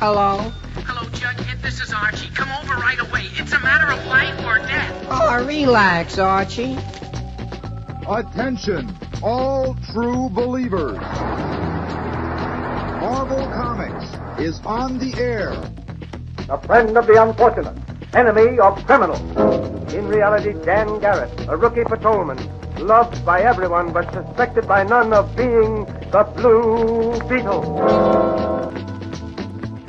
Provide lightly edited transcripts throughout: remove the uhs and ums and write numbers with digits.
Hello? Hello, Jughead. This is Archie. Come over right away. It's a matter of life or death. Oh, relax, Archie. Attention, all true believers. Marvel Comics is on the air. A friend of the unfortunate, enemy of criminals. In reality, Dan Garrett, a rookie patrolman, loved by everyone but suspected by none of being the Blue Beetle.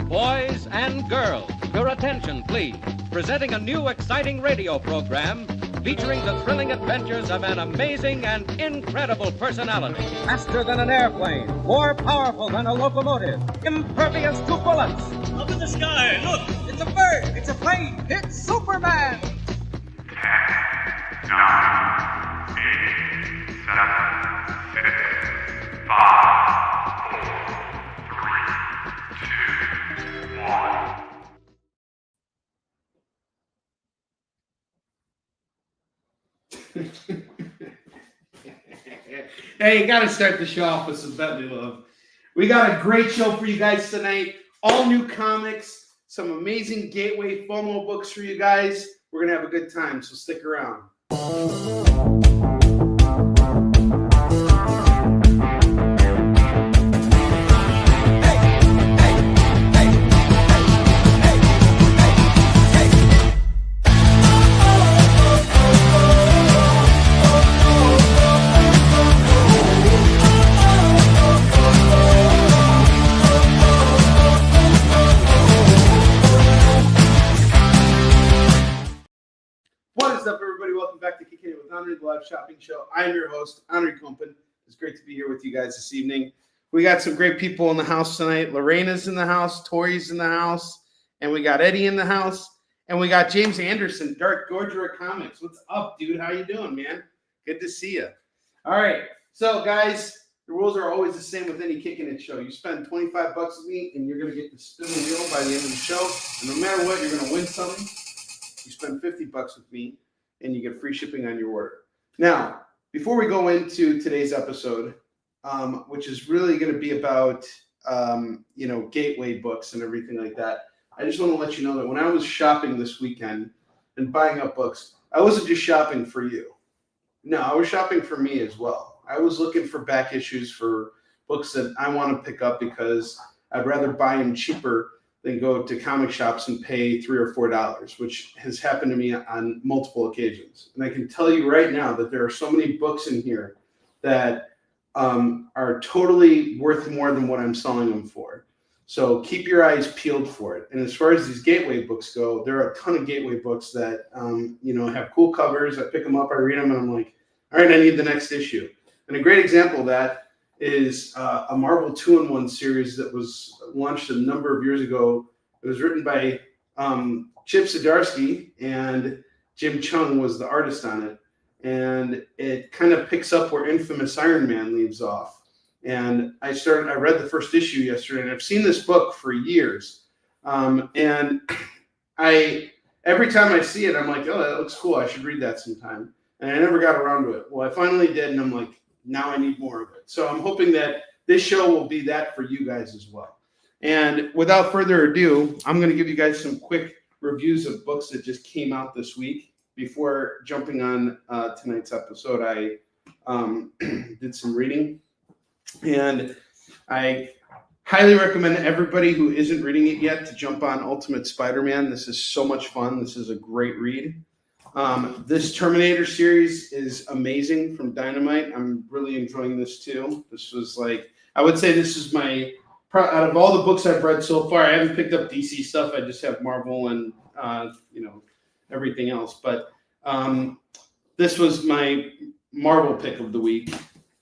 Boys and girls, your attention, please. Presenting a new exciting radio program featuring the thrilling adventures of an amazing and incredible personality. Faster than an airplane, more powerful than a locomotive, impervious to bullets. Up in the sky, look! It's a bird, it's a plane, it's Superman! 10, 9, 8, 7, 6, 5, 4, 3, 2, 1. Hey, you got to start the show off with some Bentley love. We got a great show for you guys tonight. All new comics, some amazing Gateway FOMO books for you guys. We're going to have a good time, so stick around. What is up, everybody? Welcome back to Kickin It With Onrie, the live shopping show. I'm your host, Onrie Kompan. It's great to be here with you guys this evening. We got some great people in the house tonight. Lorena's in the house, Tori's in the house, and we got Eddie in the house, and we got James Anderson, Dark Gordra Comics. What's up, dude? How you doing, man? Good to see you. All right, so guys, the rules are always the same with any Kickin' It show. You spend $25 with me, and you're going to get to spin the wheel by the end of the show, and no matter what, you're going to win something. You spend $50 with me, and you get free shipping on your order. Now, before we go into today's episode, which is really going to be about, Gateway books and everything like that, I just want to let you know that when I was shopping this weekend and buying up books, I wasn't just shopping for you. No, I was shopping for me as well. I was looking for back issues for books that I want to pick up because I'd rather buy them cheaper than go to comic shops and pay $3 or $4, which has happened to me on multiple occasions. And I can tell you right now that there are so many books in here that are totally worth more than what I'm selling them for. So keep your eyes peeled for it. And as far as these Gateway books go, there are a ton of Gateway books that, have cool covers. I pick them up, I read them, and I'm like, all right, I need the next issue. And a great example of that is a Marvel 2-in-1 series that was launched a number of years ago. It was written by Chip Zdarsky, and Jim Chung was the artist on it. And it kind of picks up where Infamous Iron Man leaves off. And I read the first issue yesterday, and I've seen this book for years. And every time I see it, I'm like, oh, that looks cool. I should read that sometime. And I never got around to it. Well, I finally did, and I'm like, now I need more of it. So I'm hoping that this show will be that for you guys as well. And without further ado, I'm going to give you guys some quick reviews of books that just came out this week. Before jumping on tonight's episode, I did some reading. And I highly recommend everybody who isn't reading it yet to jump on Ultimate Spider-Man. This is so much fun. This is a great read. This Terminator series is amazing from Dynamite. I'm really enjoying this too. This was I would say this is out of all the books I've read so far, I haven't picked up DC stuff. I just have Marvel and, everything else. But this was my Marvel pick of the week.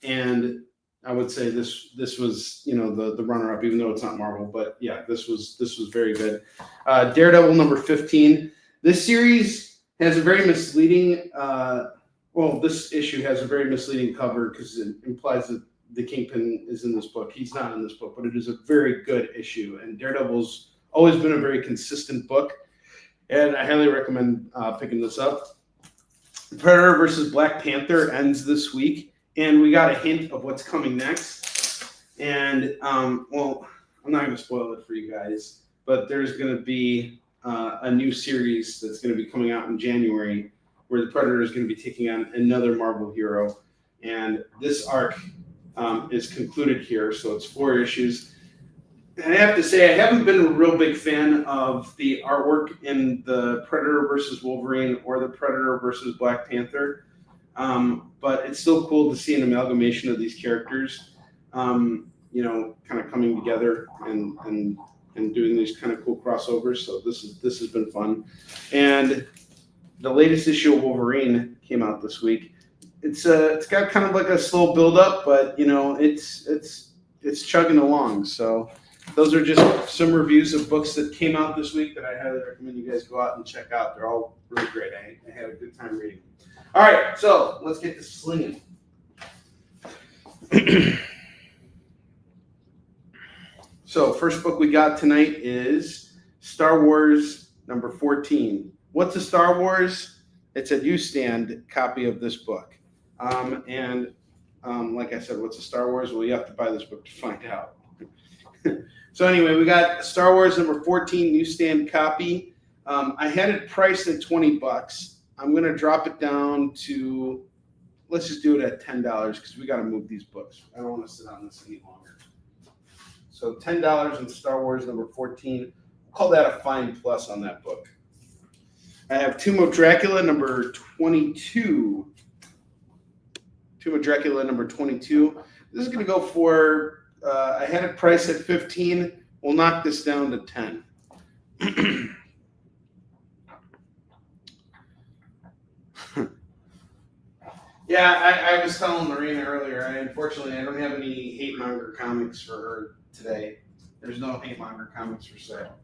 And I would say this was, the runner-up, even though it's not Marvel. But yeah, this was very good. Daredevil number 15. This series has a very misleading, this issue has a very misleading cover because it implies that the Kingpin is in this book. He's not in this book, but it is a very good issue. And Daredevil's always been a very consistent book, and I highly recommend picking this up. Predator versus Black Panther ends this week, and we got a hint of what's coming next. And, I'm not going to spoil it for you guys, but there's going to be a new series that's going to be coming out in January where the Predator is going to be taking on another Marvel hero. And this arc is concluded here, so it's 4 issues. And I have to say, I haven't been a real big fan of the artwork in the Predator versus Wolverine or the Predator versus Black Panther. But it's still cool to see an amalgamation of these characters, kind of coming together and doing these kind of cool crossovers. So this has been fun. And the latest issue of Wolverine came out this week. It's got kind of like a slow build up, but it's chugging along. So those are just some reviews of books that came out this week that I highly recommend you guys go out and check out. They're all really great. I had a good time reading them. All right, so let's get to slinging. So first book we got tonight is Star Wars number 14. What's a Star Wars? It's a newsstand copy of this book. Like I said, what's a Star Wars? Well, you have to buy this book to find out. So anyway, we got Star Wars number 14 newsstand copy. I had it priced at $20. I'm going to drop it down to, let's just do it at $10 because we got to move these books. I don't want to sit on this any longer. So $10 on Star Wars number 14. We'll call that a fine plus on that book. I have Tomb of Dracula number 22. Tomb of Dracula number 22. This is going to go for, I had it priced at 15. We'll knock this down to 10. Yeah, I was telling Marina earlier, unfortunately, I don't have any Hate Monger comics for her today. There's no Hate Monger comics for sale.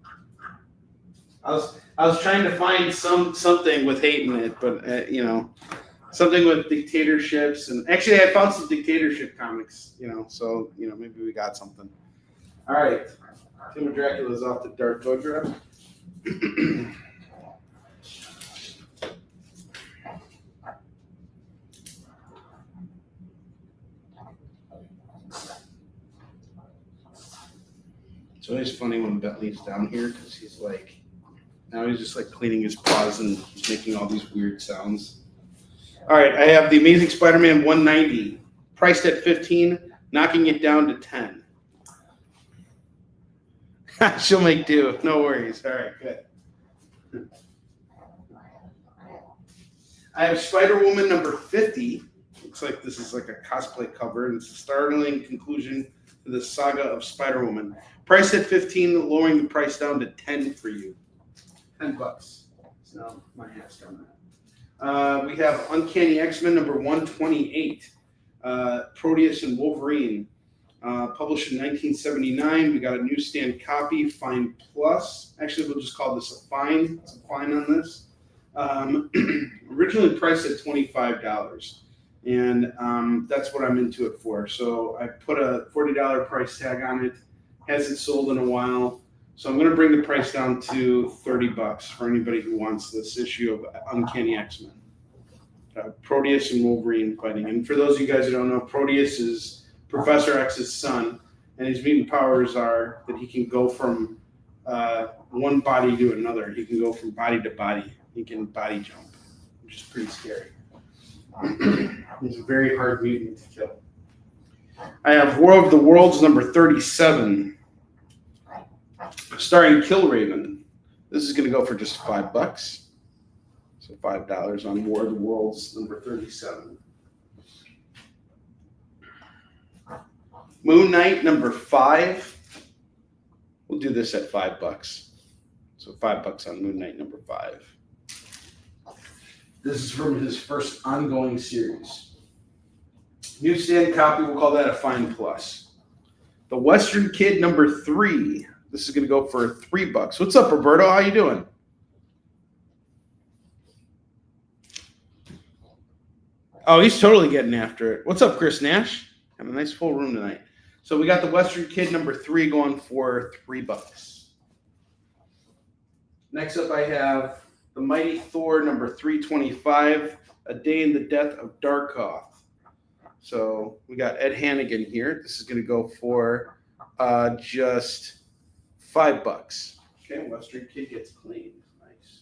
I was trying to find something with hate in it, but something with dictatorships, and actually I found some dictatorship comics, so maybe we got something. All right, Tomb of Dracula is off to Dark Godra. It's always funny when Bentley's down here because he's just cleaning his paws and he's making all these weird sounds. All right, I have The Amazing Spider-Man 190, priced at 15, knocking it down to 10. She'll make do, no worries. All right, good. I have Spider-Woman number 50. Looks like this is like a cosplay cover, and it's a startling conclusion to the saga of Spider-Woman. Priced at 15, lowering the price down to 10 for you. $10. So my hat's on that. We have Uncanny X-Men number 128, Proteus and Wolverine, published in 1979. We got a newsstand copy, Fine Plus. Actually, we'll just call this a fine. It's a fine on this. Originally priced at $25, and that's what I'm into it for. So I put a $40 price tag on it. Hasn't sold in a while. So I'm going to bring the price down to $30 for anybody who wants this issue of Uncanny X-Men. Proteus and Wolverine fighting. And for those of you guys who don't know, Proteus is Professor X's son, and his mutant powers are that he can go from one body to another. He can go from body to body. He can body jump, which is pretty scary. He's a very hard mutant to kill. I have War of the Worlds number 37. Starring Killraven. This is going to go for just $5. So $5 on War of the Worlds number 37. Moon Knight number 5. We'll do this at $5. So $5 on Moon Knight number 5. This is from his first ongoing series. Newsstand copy, we'll call that a fine plus. The Western Kid number 3. This is going to go for $3. What's up, Roberto? How you doing? Oh, he's totally getting after it. What's up, Chris Nash? Have a nice full room tonight. So we got the Western Kid number 3 going for $3. Next up, I have the Mighty Thor number 325, A Day in the Death of Darkoth. So we got Ed Hannigan here. This is going to go for just $5. Okay, Western Kid gets cleaned. Nice.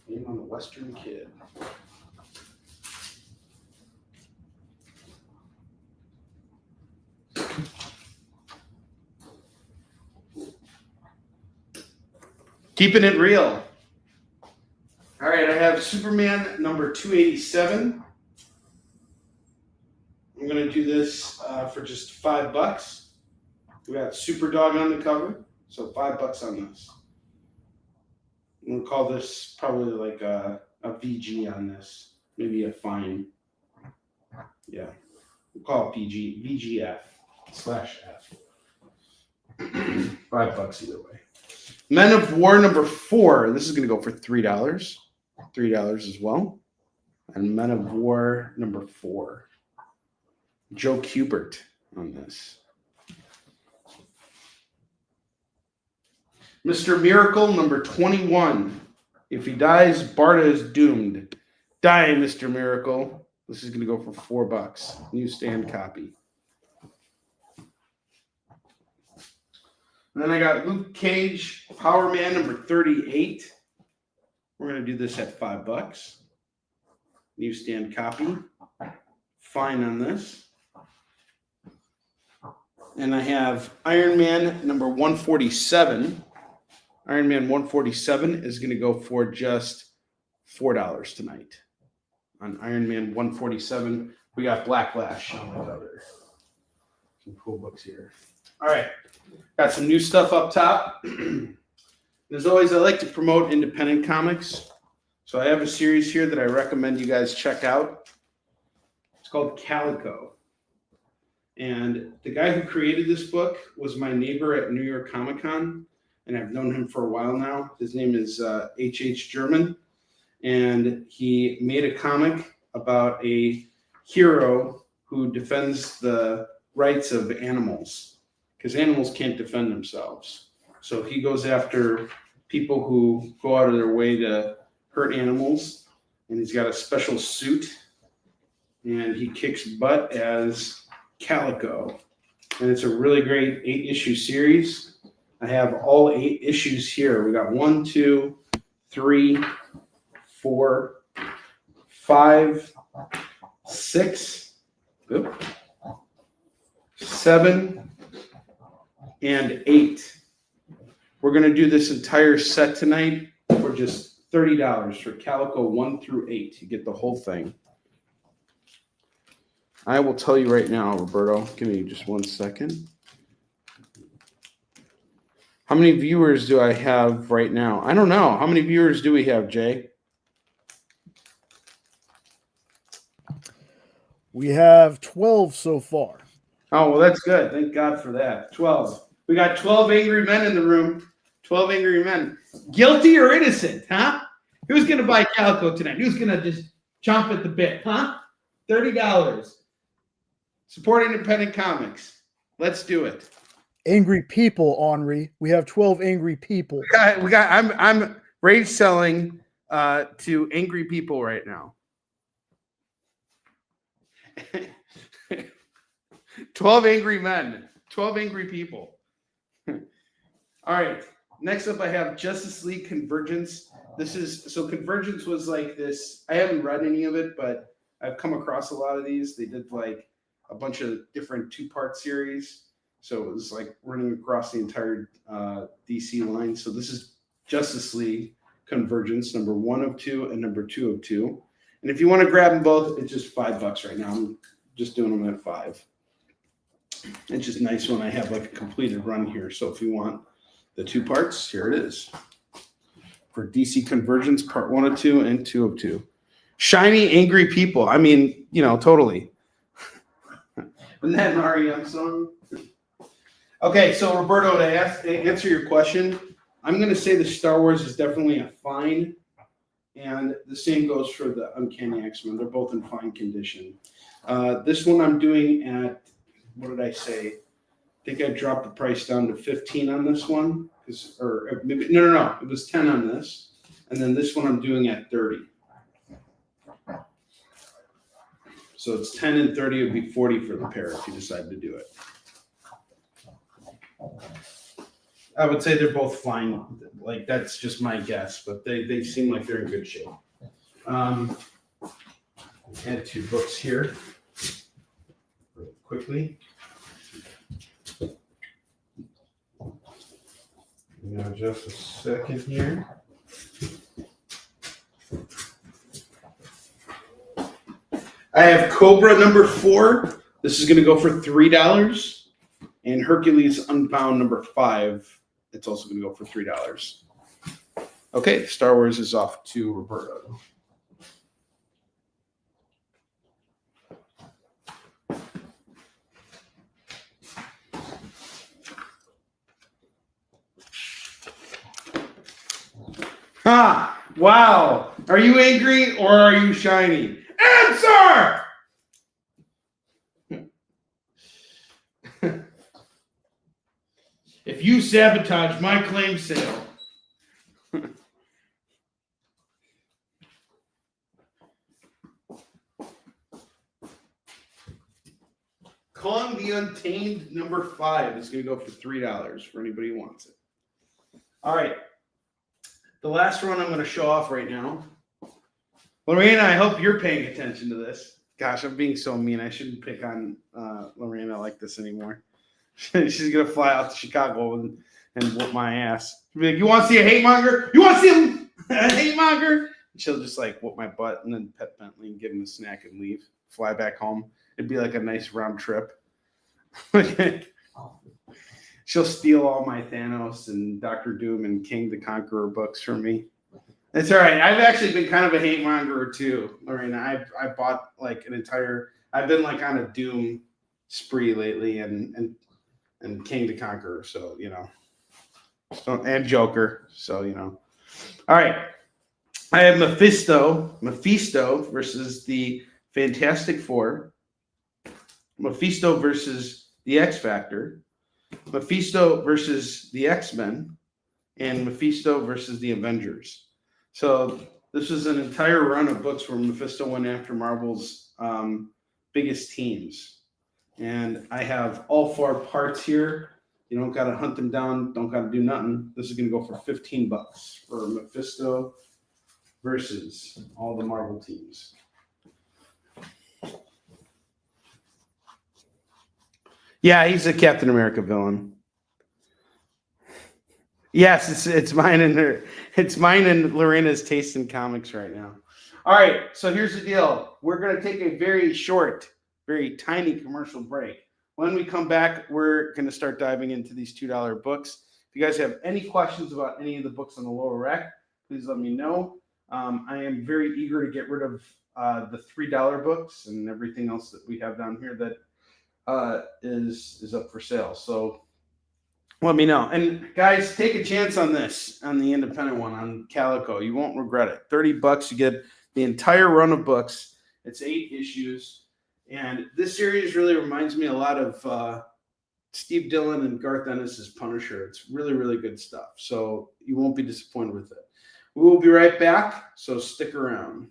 Name on the Western Kid. Keeping it real. All right, I have Superman number 287. I'm going to do this for just $5. We got Superdog on the cover, so $5 on this. We'll call this probably like a VG on this, maybe a fine. Yeah, we'll call it VGF/F. $5 either way. Men of War number 4. This is going to go for $3. $3 as well. And Men of War number 4. Joe Kubert on this. Mr. Miracle number 21. If he dies, Barta is doomed. Die, Mr. Miracle. This is going to go for $4. Newsstand copy. And then I got Luke Cage, Power Man number 38. We're going to do this at $5. Newsstand copy. Fine on this. And I have Iron Man number 147. Iron Man 147 is going to go for just $4 tonight. On Iron Man 147, we got Blacklash on the cover. Some cool books here. All right. Got some new stuff up top. As always, I like to promote independent comics. So I have a series here that I recommend you guys check out. It's called Calico. And the guy who created this book was my neighbor at New York Comic Con. And I've known him for a while now. His name is H.H. German. And he made a comic about a hero who defends the rights of animals. Because animals can't defend themselves. So he goes after people who go out of their way to hurt animals. And he's got a special suit. And he kicks butt as Calico. And it's a really great 8-issue series. I have all 8 issues here. We got 1, 2, 3, 4, 5, 6, 7, and 8. We're going to do this entire set tonight for just $30 for Calico 1 through 8. You get the whole thing. I will tell you right now, Roberto. Give me just 1 second. How many viewers do I have right now? I don't know. How many viewers do we have, Jay? We have 12 so far. Oh, well, that's good. Thank God for that. 12. We got 12 angry men in the room. 12 angry men. Guilty or innocent, huh? Who's going to buy Calico tonight? Who's going to just chomp at the bit, huh? $30. Support independent comics. Let's do it. Angry people, Onrie. We have 12 angry people. I'm rage selling to angry people right now. 12 angry men. 12 angry people. All right. Next up, I have Justice League Convergence. Convergence was like this. I haven't read any of it, but I've come across a lot of these. They did like a bunch of different 2-part series. So it was like running across the entire DC line. So this is Justice League Convergence, number 1 of 2 and number 2 of 2. And if you want to grab them both, it's just $5 right now. I'm just doing them at $5. It's just nice when I have like a completed run here. So if you want the 2 parts, here it is. For DC Convergence, part 1 of 2 and 2 of 2. Shiny, angry people. I mean, totally. Isn't that an REM song? Okay, so Roberto, to answer your question, I'm going to say the Star Wars is definitely a fine, and the same goes for the Uncanny X-Men. They're both in fine condition. This one I'm doing at, what did I say? I think I dropped the price down to 15 on this one. No. It was 10 on this. And then this one I'm doing at 30. So it's 10 and 30 would be 40 for the pair if you decide to do it. I would say they're both fine. Like, that's just my guess, but they seem like they're in good shape. Add 2 books here quickly. Now, just a second here. I have Cobra number 4. This is going to go for $3. And Hercules Unbound number 5. It's also going to go for $3. Okay, Star Wars is off to Roberto. Ha! Wow! Are you angry or are you shiny? Answer! If you sabotage my claim sale, Kong the Untamed number 5 is going to go for $3 for anybody who wants it. All right. The last one I'm going to show off right now. Lorena, I hope you're paying attention to this. Gosh, I'm being so mean. I shouldn't pick on Lorena like this anymore. She's going to fly out to Chicago and whoop my ass. She'll be like, you want to see a hate monger? You want to see a hate monger? And she'll just like whoop my butt and then pet Bentley and give him a snack and leave. Fly back home. It'd be like a nice round trip. She'll steal all my Thanos and Dr. Doom and King the Conqueror books from me. It's all right. I've actually been kind of a hate monger too, Lorena. I bought like an entire. I've been like on a Doom spree lately, and King the Conqueror. So and Joker. So All right. I have Mephisto versus the Fantastic Four. Mephisto versus the X Factor. Mephisto versus the X-Men, and Mephisto versus the Avengers. So this was an entire run of books where Mephisto went after Marvel's biggest teams. And I have all 4 parts here. You don't got to hunt them down. Don't got to do nothing. This is going to go for $15 for Mephisto versus all the Marvel teams. Yeah, he's a Captain America villain. Yes, it's mine and Lorena's taste in comics right now. All right, so here's the deal. We're going to take a very short, very tiny commercial break. When we come back, we're going to start diving into these $2 books. If you guys have any questions about any of the books on the lower rack, please let me know. I am very eager to get rid of the $3 books and everything else that we have down here that is up for sale. So let me know. And guys, take a chance on this, on the independent one, on Calico. You won't regret it. $30, you get the entire run of books. It's 8 issues. And this series really reminds me a lot of Steve Dillon and Garth Ennis's Punisher. It's really, really good stuff. So you won't be disappointed with it. We will be right back, so stick around.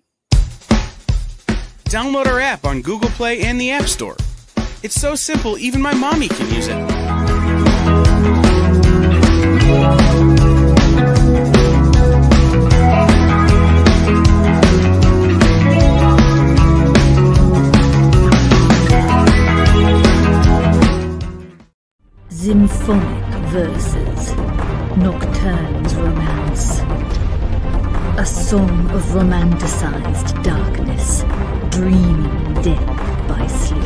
Download our app on Google Play and the App Store. It's so simple, even my mommy can use it. Symphonic verses, Nocturne's romance. A song of romanticized darkness, dreaming death by sleep.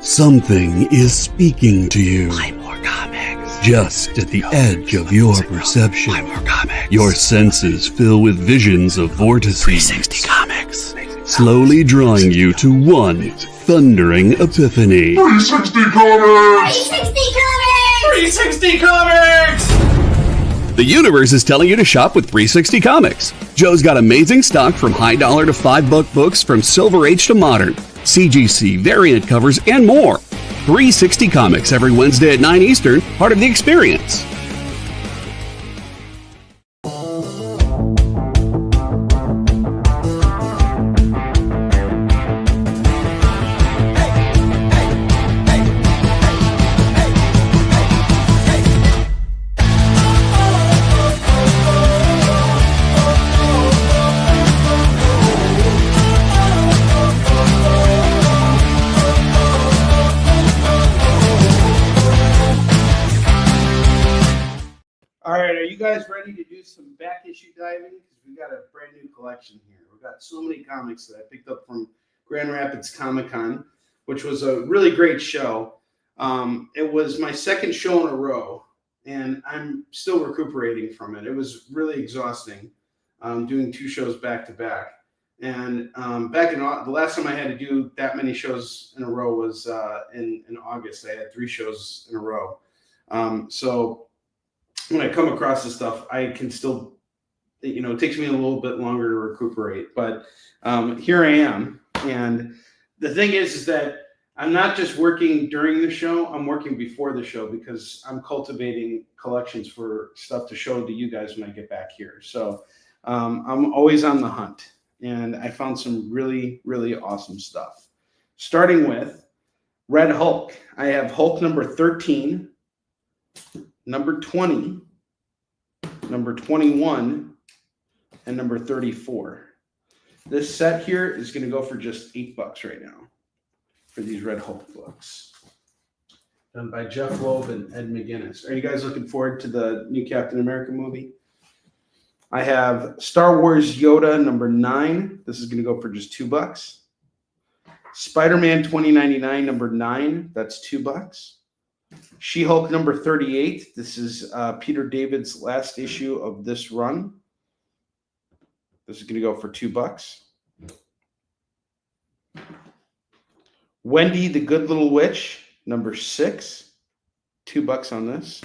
Something is speaking to you. Buy more comics. just at the edge of your perception. Your senses fill with visions of vortices. 360 Comics. Slowly drawing you to one thundering epiphany. 360 Comics! 360 Comics! The universe is telling you to shop with 360 Comics. Joe's got amazing stock from high dollar to $5 books, from Silver Age to modern, CGC, variant covers, and more. 360 Comics every Wednesday at 9 Eastern, part of The Experience. All right, are you guys ready to do some back issue diving? Because we've got a brand new collection here. We've got so many comics that I picked up from Grand Rapids Comic-Con, which was a really great show. It was my second show in a row, and I'm still recuperating from it. It was really exhausting doing 2 shows back to back. And back in the last time I had to do that many shows in a row was in August. I had 3 shows in a row. So when I come across this stuff, I can still, it takes me a little bit longer to recuperate. But here I am. And the thing is that I'm not just working during the show, I'm working before the show, because I'm cultivating collections for stuff to show to you guys when I get back here. So I'm always on the hunt. And I found some really, really awesome stuff. Starting with Red Hulk. I have Hulk number 13. Number 20, number 21, and number 34. This set here is going to go for just $8 right now for these Red Hulk books. Done by Jeff Loeb and Ed McGuinness. Are you guys looking forward to the new Captain America movie? I have Star Wars Yoda number 9. This is going to go for just $2. Spider-Man 2099 number 9. That's $2. She-Hulk number 38. This is Peter David's last issue of this run. This is going to go for $2. Wendy the Good Little Witch number 6. $2 on this.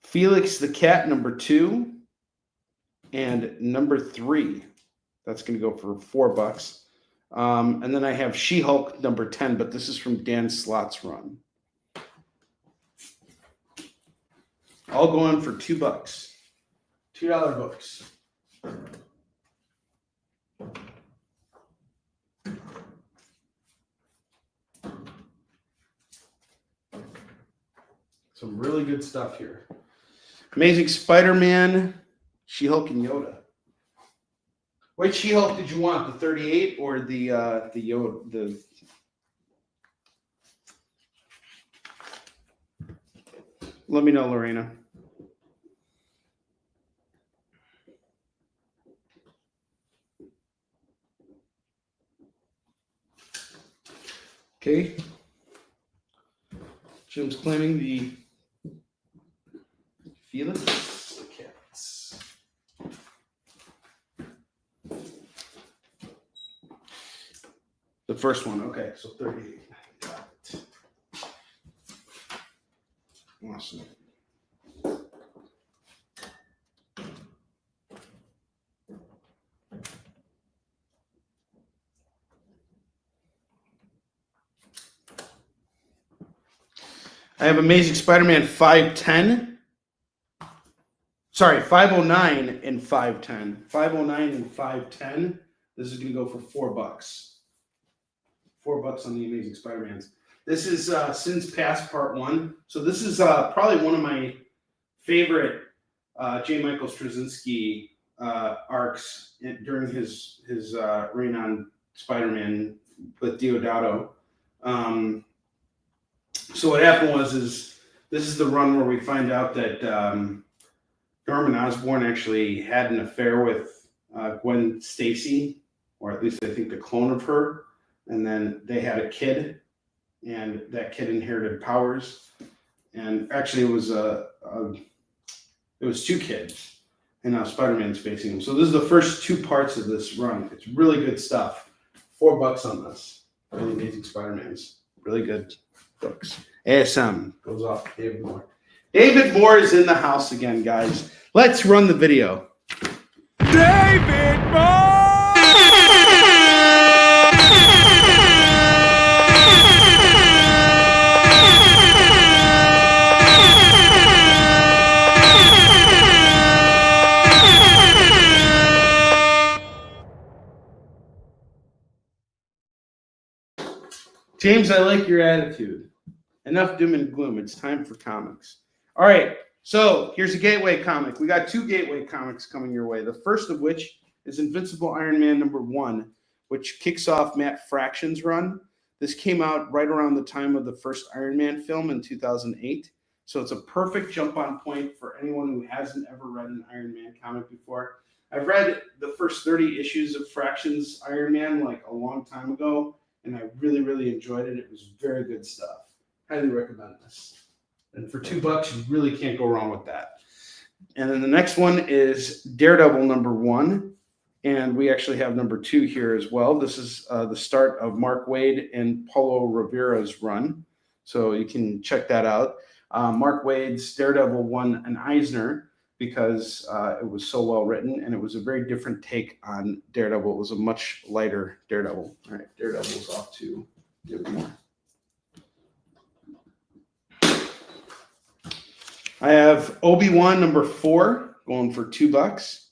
Felix the Cat number 2. And number 3. That's going to go for $4. And then I have She-Hulk number 10, but this is from Dan Slott's run. All going for $2. $2 books. Some really good stuff here. Amazing Spider-Man, She-Hulk, and Yoda. Which She-Hulk did you want? The 38 or the Yoda? Let me know, Lorena. Okay. Jim's claiming the Felix the Cats. The first one, okay, so 38. Got it. Awesome. I have Amazing Spider-Man 510. Sorry, 509 and 510. 509 and 510. This is going to go for $4. $4 on the Amazing Spider-Mans. This is Sin's Past Part 1. So this is probably one of my favorite J. Michael Straczynski arcs during his reign on Spider-Man with Deodato. So what happened is this is the run where we find out that Norman Osborn actually had an affair with Gwen Stacy, or at least I think the clone of her, and then they had a kid, and that kid inherited powers, and actually it was two kids, and now Spider-Man's facing them. So this is the first two parts of this run. It's really good stuff. $4 on this. Really Amazing Spider-Man's. Really good books. ASM goes off to David Moore. David Moore is in the house again, guys. Let's run the video. David Moore! James, I like your attitude. Enough doom and gloom. It's time for comics. All right, so here's a gateway comic. We got 2 gateway comics coming your way. The first of which is Invincible Iron Man #1, which kicks off Matt Fraction's run. This came out right around the time of the first Iron Man film in 2008. So it's a perfect jump on point for anyone who hasn't ever read an Iron Man comic before. I've read the first 30 issues of Fraction's Iron Man like a long time ago, and I really, really enjoyed it. It was very good stuff. Highly recommend this. And for $2, you really can't go wrong with that. And then the next one is Daredevil #1. And we actually have #2 here as well. This is the start of Mark Waid and Paulo Rivera's run. So you can check that out. Mark Waid's Daredevil won an Eisner because it was so well written, and it was a very different take on Daredevil. It was a much lighter Daredevil. All right, Daredevil's off to David Moore. I have Obi-Wan #4 going for $2.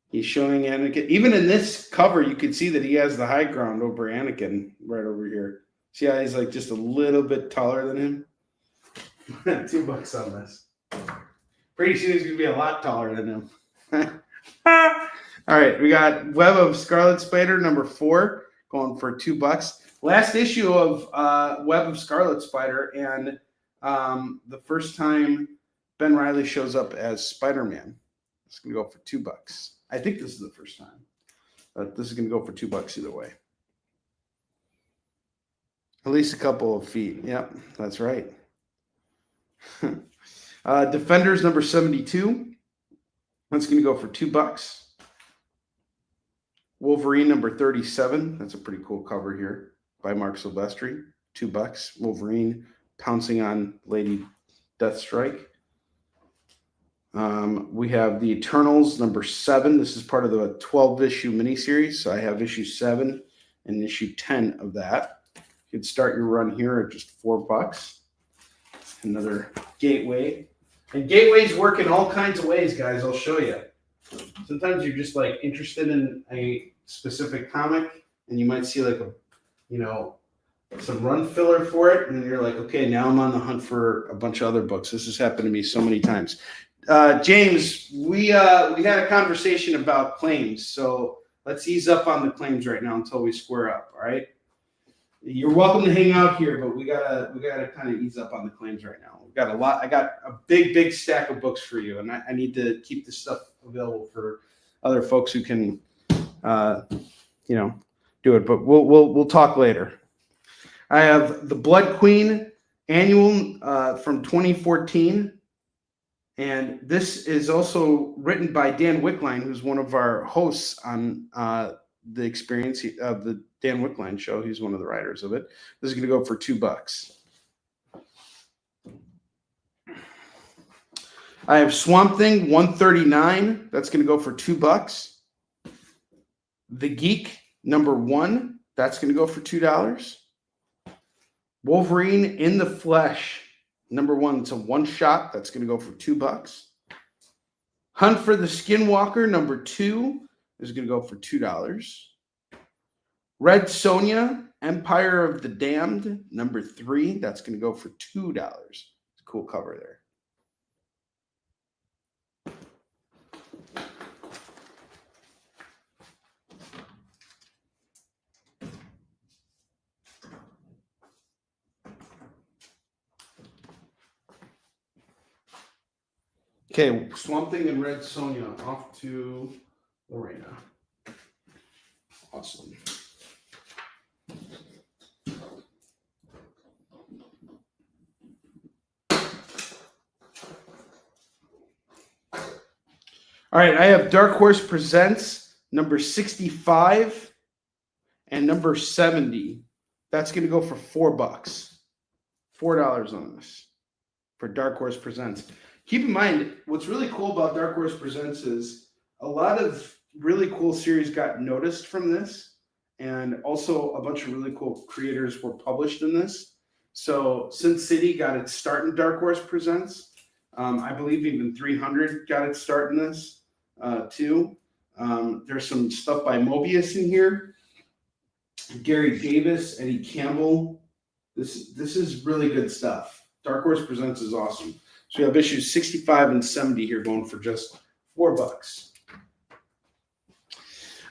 He's showing Anakin. Even in this cover, you can see that he has the high ground over Anakin right over here. See how he's like just a little bit taller than him? $2 on this. Pretty soon he's going to be a lot taller than him. All right, we got Web of Scarlet Spider #4 going for $2. Last issue of Web of Scarlet Spider, and the first time Ben Reilly shows up as Spider-Man. It's going to go for $2. I think this is the first time. But this is going to go for $2 either way. At least a couple of feet. Yep, that's right. Defenders #72. That's going to go for $2. Wolverine #37. That's a pretty cool cover here by Mark Silvestri. $2. Wolverine pouncing on Lady Deathstrike. We have the Eternals #7. This is part of the 12-issue miniseries. So I have issue 7 and issue 10 of that. You can start your run here at just $4. Another gateway. And gateways work in all kinds of ways, guys. I'll show you. Sometimes you're just like interested in a specific comic, and you might see like some run filler for it, and then you're like, okay, now I'm on the hunt for a bunch of other books. This has happened to me so many times. James, we had a conversation about claims, so let's ease up on the claims right now until we square up. All right. You're welcome to hang out here, but we gotta kind of ease up on the claims right now. We've got a lot. I got a big stack of books for you, and I need to keep this stuff available for other folks who can, do it. But we'll talk later. I have the Blood Queen annual from 2014, and this is also written by Dan Wickline, who's one of our hosts on the experience of the Dan Wickline show. He's one of the writers of it. This is going to go for $2. I have Swamp Thing 139. That's going to go for $2. The Geek #1. That's going to go for $2. Wolverine in the Flesh #1. It's a one-shot. That's going to go for $2. Hunt for the Skinwalker #2 is going to go for $2. Red Sonja, Empire of the Damned #3. That's going to go for $2. It's a cool cover there. Okay, Swamp Thing and Red Sonja off to Lorena. Awesome. All right, I have Dark Horse Presents number 65 and number 70. That's going to go for $4. $4 on this for Dark Horse Presents. Keep in mind, what's really cool about Dark Horse Presents is a lot of really cool series got noticed from this, and also a bunch of really cool creators were published in this. So Sin City got its start in Dark Horse Presents. I believe even 300 got its start in this too. There's some stuff by Mobius in here. Gary Davis, Eddie Campbell. This is really good stuff. Dark Horse Presents is awesome. So we have issues 65 and 70 here going for just $4.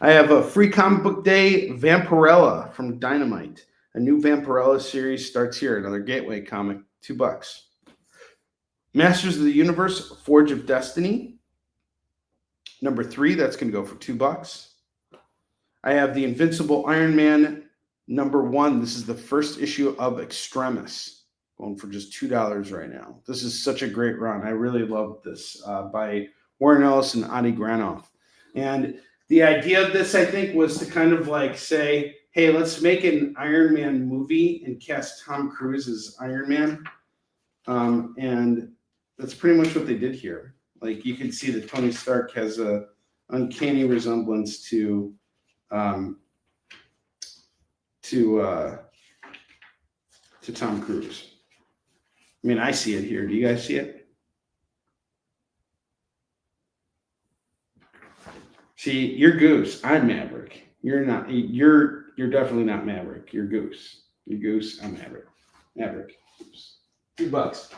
I have a free comic book day, Vampirella from Dynamite. A new Vampirella series starts here. Another Gateway comic, $2. Masters of the Universe, Forge of Destiny. Number 3, that's going to go for $2. I have the Invincible Iron Man number 1. This is the first issue of Extremis, going for just $2 right now. This is such a great run. I really love this by Warren Ellis and Adi Granoff. And the idea of this, I think, was to kind of like say, hey, let's make an Iron Man movie and cast Tom Cruise as Iron Man. And that's pretty much what they did here. Like, you can see that Tony Stark has a uncanny resemblance to Tom Cruise. I mean, I see it here. Do you guys see it? See, you're Goose. I'm Maverick. You're not. You're definitely not Maverick. You're Goose. You're Goose. I'm Maverick. Maverick. Goose. $2.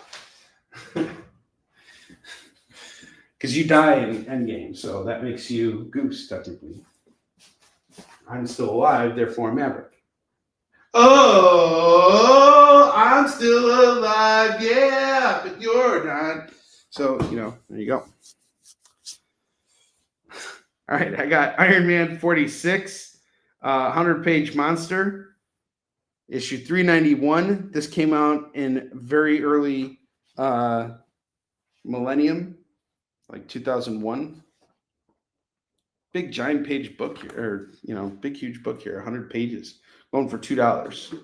Because you die in Endgame, so that makes you Goose, technically. I'm still alive, therefore Maverick. Oh, I'm still alive, yeah, but you're not. So, there you go. All right, I got Iron Man 46, 100-page monster, issue 391. This came out in very early millennium, like 2001. Big giant page book here, or big huge book here, 100 pages, going for $2.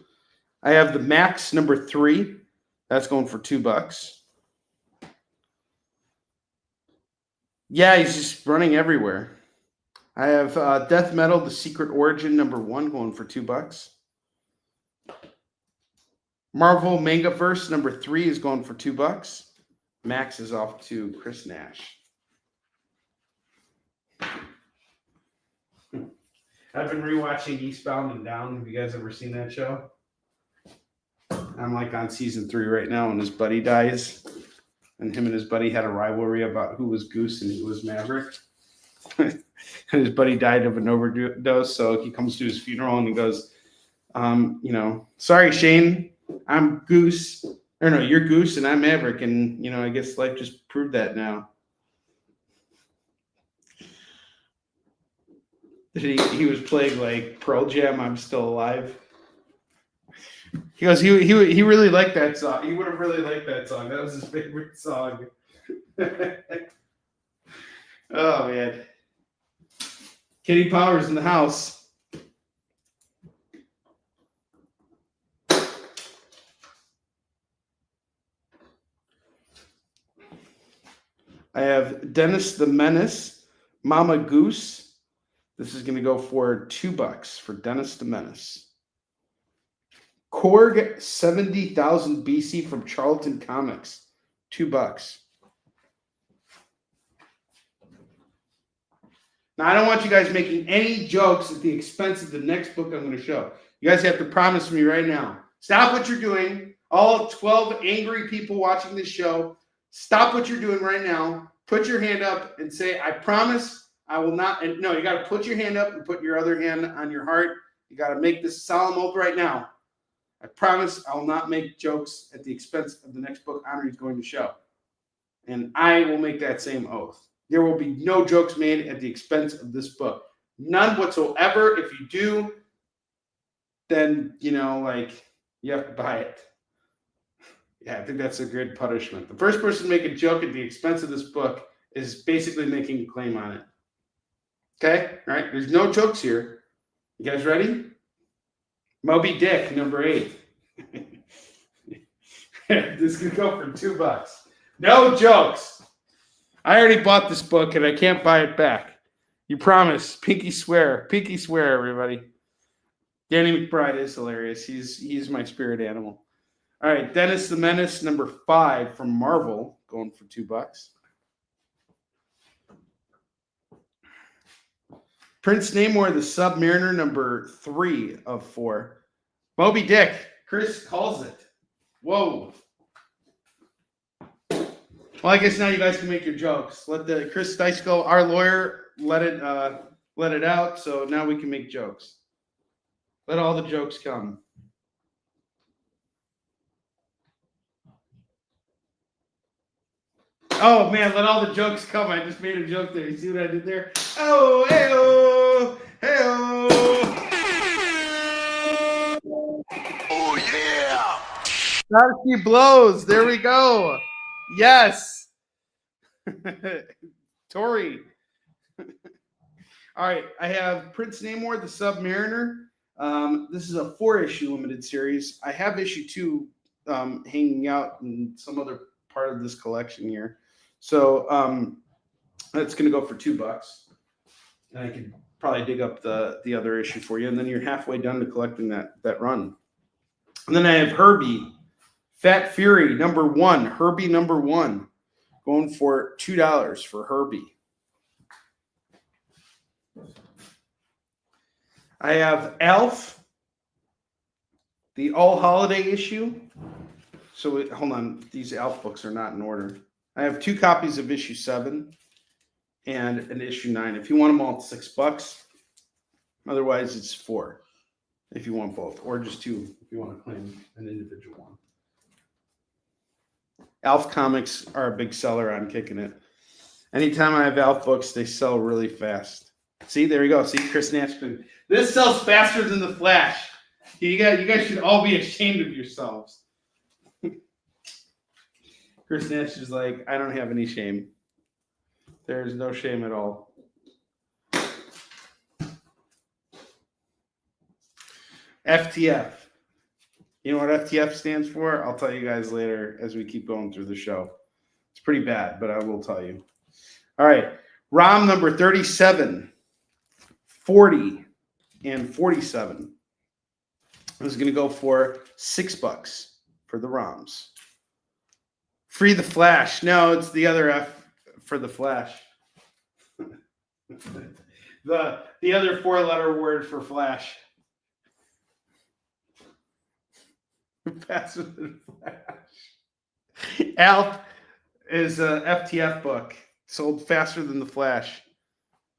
I have the Max number 3. That's going for $2. Yeah, he's just running everywhere. I have Death Metal: The Secret Origin number 1 going for $2. Marvel Mangaverse number 3 is going for $2. Max is off to Chris Nash. I've been rewatching Eastbound and Down. Have you guys ever seen that show? I'm like on season 3 right now, and his buddy dies. And him and his buddy had a rivalry about who was Goose and who was Maverick. And his buddy died of an overdose, so he comes to his funeral and he goes, sorry, Shane, I'm Goose. Or no, you're Goose and I'm Maverick. And, I guess life just proved that now. He was playing like Pearl Jam, I'm Still Alive. He goes, he really liked that song. He would have really liked that song. That was his favorite song. Oh, man. Kitty Powers in the house. I have Dennis the Menace, Mama Goose. This is going to go for $2 for Dennis the Menace. Korg 70,000 BC from Charlton Comics, $2. Now, I don't want you guys making any jokes at the expense of the next book I'm going to show. You guys have to promise me right now. Stop what you're doing. All 12 angry people watching this show, stop what you're doing right now. Put your hand up and say, I promise I will not. And no, you got to put your hand up and put your other hand on your heart. You got to make this solemn oath right now. I promise I will not make jokes at the expense of the next book Onrie is going to show. And I will make that same oath. There will be no jokes made at the expense of this book. None whatsoever. If you do, then, you have to buy it. Yeah, I think that's a good punishment. The first person to make a joke at the expense of this book is basically making a claim on it. Okay? All right? There's no jokes here. You guys ready? Moby Dick, number 8. This could go for $2. No jokes. I already bought this book and I can't buy it back. You promise. Pinky swear. Pinky swear, everybody. Danny McBride is hilarious. He's my spirit animal. All right, Dennis the Menace, number 5 from Marvel, going for $2. Prince Namor the Submariner, number 3 of 4. Moby Dick. Chris calls it. Whoa. Well, I guess now you guys can make your jokes. Let the Chris Dysko, our lawyer, let it out. So now we can make jokes. Let all the jokes come. Oh man, let all the jokes come. I just made a joke there. You see what I did there? Oh, hey-oh, hey-oh. Oh yeah. Starsky blows. There we go. Yes. Tori. All right, I have Prince Namor the Submariner. This is a 4-issue limited series. I have issue 2 hanging out in some other part of this collection here. So that's going to go for $2. And I can probably dig up the other issue for you. And then you're halfway done to collecting that run. And then I have Herbie, Fat Fury, number 1. Herbie, number 1. Going for $2 for Herbie. I have Alf, the all holiday issue. So hold on, these Alf books are not in order. I have 2 copies of issue 7 and an issue 9. If you want them all, it's $6. Otherwise, it's 4 if you want both, or just 2 if you want to claim an individual one. Alf comics are a big seller on Kickin' It. Anytime I have Alf books, they sell really fast. See, there you go. See, Chris Nash. This sells faster than the Flash. You guys should all be ashamed of yourselves. Chris Nash is like, I don't have any shame. There's no shame at all. FTF. You know what FTF stands for? I'll tell you guys later as we keep going through the show. It's pretty bad, but I will tell you. All right. ROM number 37, 40, and 47. I was going to go for $6 for the ROMs. Free the Flash. No, it's the other F for the Flash. the other 4-letter word for Flash. Faster than Flash. Alf is a FTF book. Sold faster than the Flash.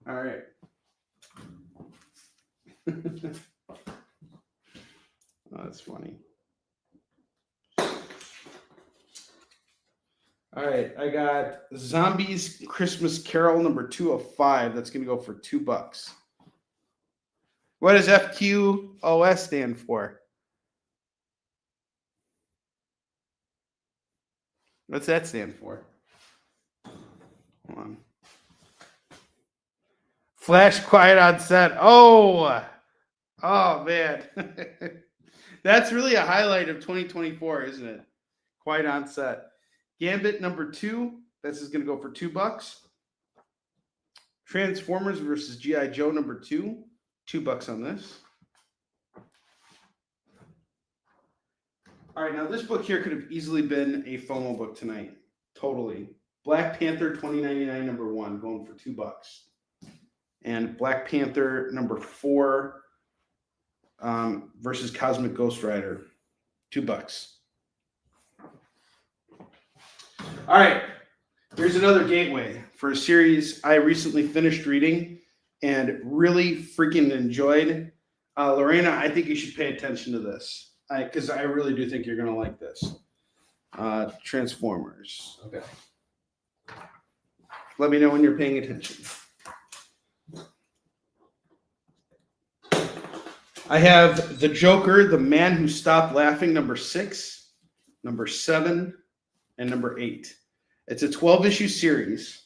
All right. Oh, that's funny. All right, I got Zombies Christmas Carol number 2 of 5. That's going to go for $2. What does FQOS stand for? What's that stand for? Hold on. Flash quiet on set. Oh man. That's really a highlight of 2024, isn't it? Quiet on set. Gambit number 2. This is going to go for $2. Transformers versus G.I. Joe number 2. $2 on this. All right, now this book here could have easily been a FOMO book tonight. Totally. Black Panther 2099 number 1 going for $2. And Black Panther number 4 versus Cosmic Ghost Rider. $2. All right, here's another gateway for a series I recently finished reading and really freaking enjoyed. Lorena, I think you should pay attention to this because I really do think you're going to like this. Transformers. Okay. Let me know when you're paying attention. I have The Joker, The Man Who Stopped Laughing, number 6, number 7, and number 8. It's a 12-issue series.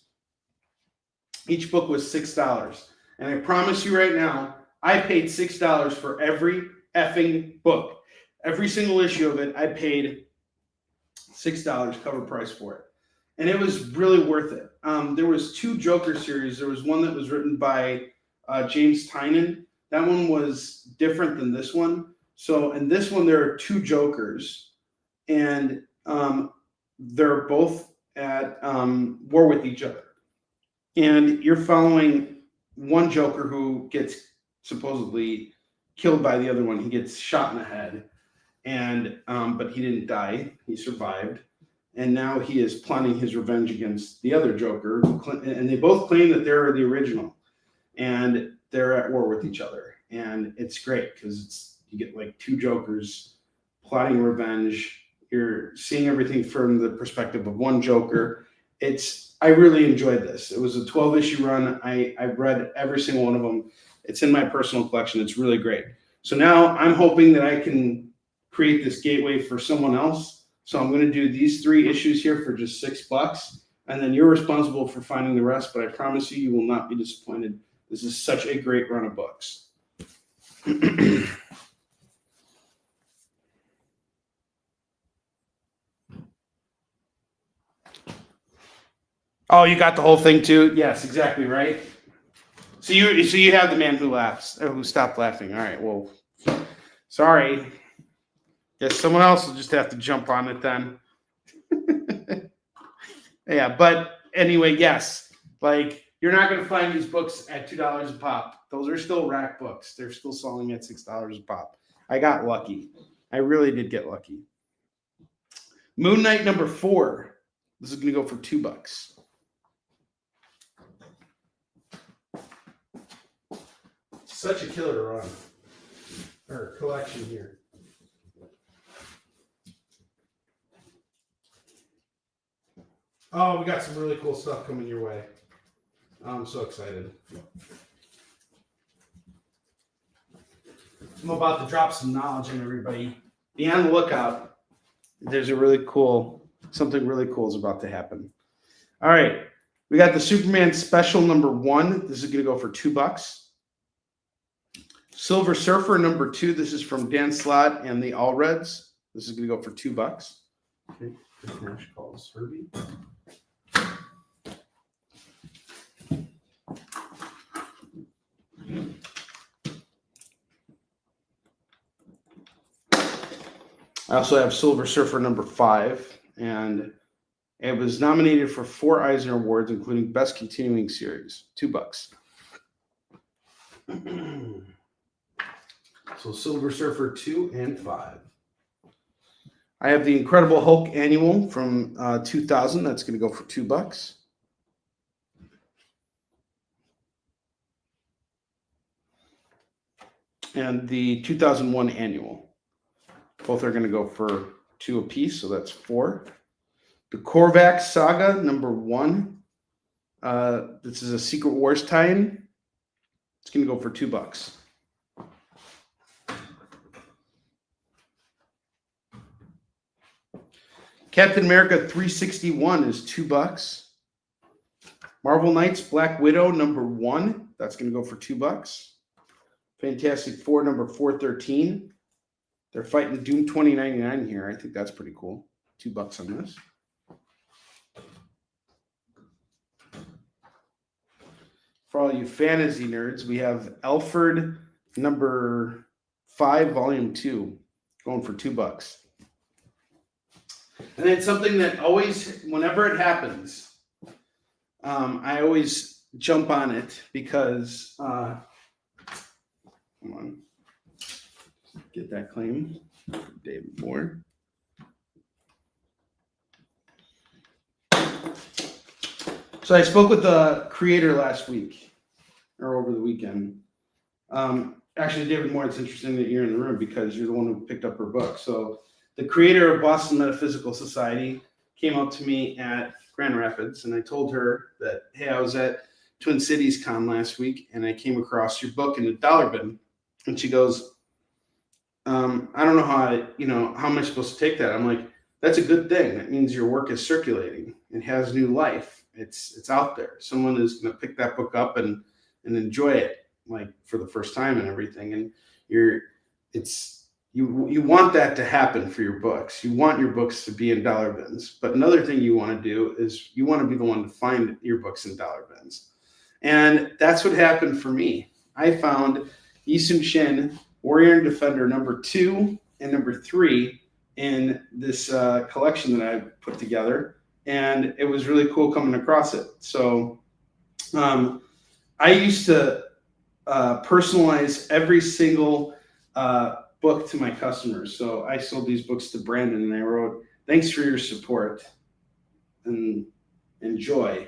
Each book was $6. And I promise you right now, I paid $6 for every effing book. Every single issue of it, I paid $6 cover price for it. And it was really worth it. There was 2 Joker series. There was one that was written by James Tynion. That one was different than this one. So in this one, there are 2 Jokers, and they're both at war with each other. And you're following one Joker who gets supposedly killed by the other one. He gets shot in the head, and but he didn't die. He survived. And now he is plotting his revenge against the other Joker. And they both claim that they're the original. And they're at war with each other. And it's great because you get like 2 Jokers plotting revenge. You're seeing everything from the perspective of one Joker. I really enjoyed this. It was a 12-issue run. I've read every single one of them. It's in my personal collection. It's really great. So now I'm hoping that I can create this gateway for someone else. So I'm going to do these 3 issues here for just $6, and then you're responsible for finding the rest. But I promise you, you will not be disappointed. This is such a great run of books. Oh, you got the whole thing too? Yes, exactly right. So you have the man who laughs, or who stopped laughing. All right. Well, sorry. Guess someone else will just have to jump on it then. Yeah, but anyway, yes. Like, you're not going to find these books at $2 a pop. Those are still rack books. They're still selling at $6 a pop. I got lucky. I really did get lucky. Moon Knight number 4. This is going to go for $2. Such a killer run or collection here. Oh, we got some really cool stuff coming your way. I'm so excited. I'm about to drop some knowledge on everybody. Be on the lookout. There's something really cool is about to happen. All right. We got the Superman Special number 1. This is going to go for $2. Silver Surfer number 2. This is from Dan Slott and the All Reds. This is going to go for $2. Okay. Nash calls Herbie. I also have Silver Surfer number 5, and it was nominated for 4 Eisner Awards, including Best Continuing Series. $2. So Silver Surfer 2 and 5. I have the Incredible Hulk Annual from 2000. That's going to go for $2. And the 2001 Annual. Both are going to go for $2 apiece, so that's $4. The Korvac Saga number 1. This is a Secret Wars tie-in. It's going to go for $2. Captain America 361 is $2. Marvel Knights Black Widow number 1. That's going to go for $2. Fantastic Four number 413. They're fighting Doom 2099 here. I think that's pretty cool. $2 on this. For all you fantasy nerds, we have Alfred number 5, volume 2, going for $2. And then something that always, whenever it happens, I always jump on it because, come on, get that claim, David Moore. So I spoke with the creator last week, or over the weekend. Actually, David Moore, it's interesting that you're in the room because you're the one who picked up her book. So the creator of Boston Metaphysical Society came up to me at Grand Rapids, and I told her that, hey, I was at Twin Cities Con last week, and I came across your book in the dollar bin. And she goes, I don't know how am I supposed to take that? I'm like, that's a good thing. That means your work is circulating and has new life. It's out there. Someone is going to pick that book up and enjoy it, like for the first time and everything. And you want that to happen for your books. You want your books to be in dollar bins. But another thing you want to do is you want to be the one to find your books in dollar bins. And that's what happened for me. I found Yi Sun-shin, Warrior and Defender #2 and #3 in this collection that I put together. And it was really cool coming across it. So I used to personalize every single book to my customers. So I sold these books to Brandon and I wrote, "Thanks for your support and enjoy,"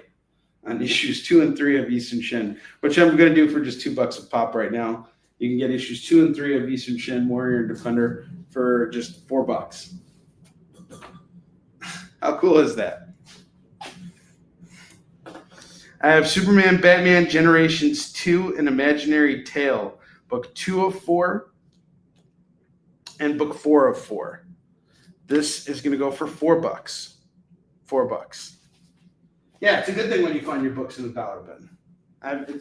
on issues 2 and 3 of Yi Sun-shin, which I'm going to do for just $2 a pop right now. You can get issues 2 and 3 of Yi Sun-shin, Warrior and Defender, for just $4. How cool is that? I have Superman, Batman, Generations 2, and Imaginary Tale, book 2 of 4 and book 4 of 4. This is going to go for $4. $4. Yeah, it's a good thing when you find your books in a dollar bin.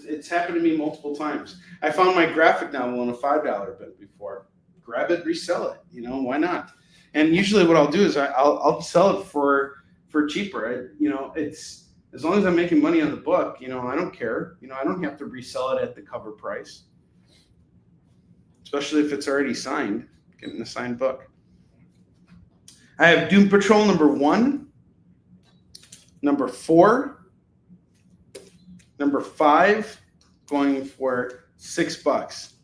It's happened to me multiple times. I found my graphic novel in a $5 bin before. Grab it, resell it. Why not? And usually what I'll do is I'll sell it for cheaper. It's as long as I'm making money on the book, I don't care. I don't have to resell it at the cover price, especially if it's already signed, getting a signed book. I have Doom Patrol #1, #4, #5, going for $6.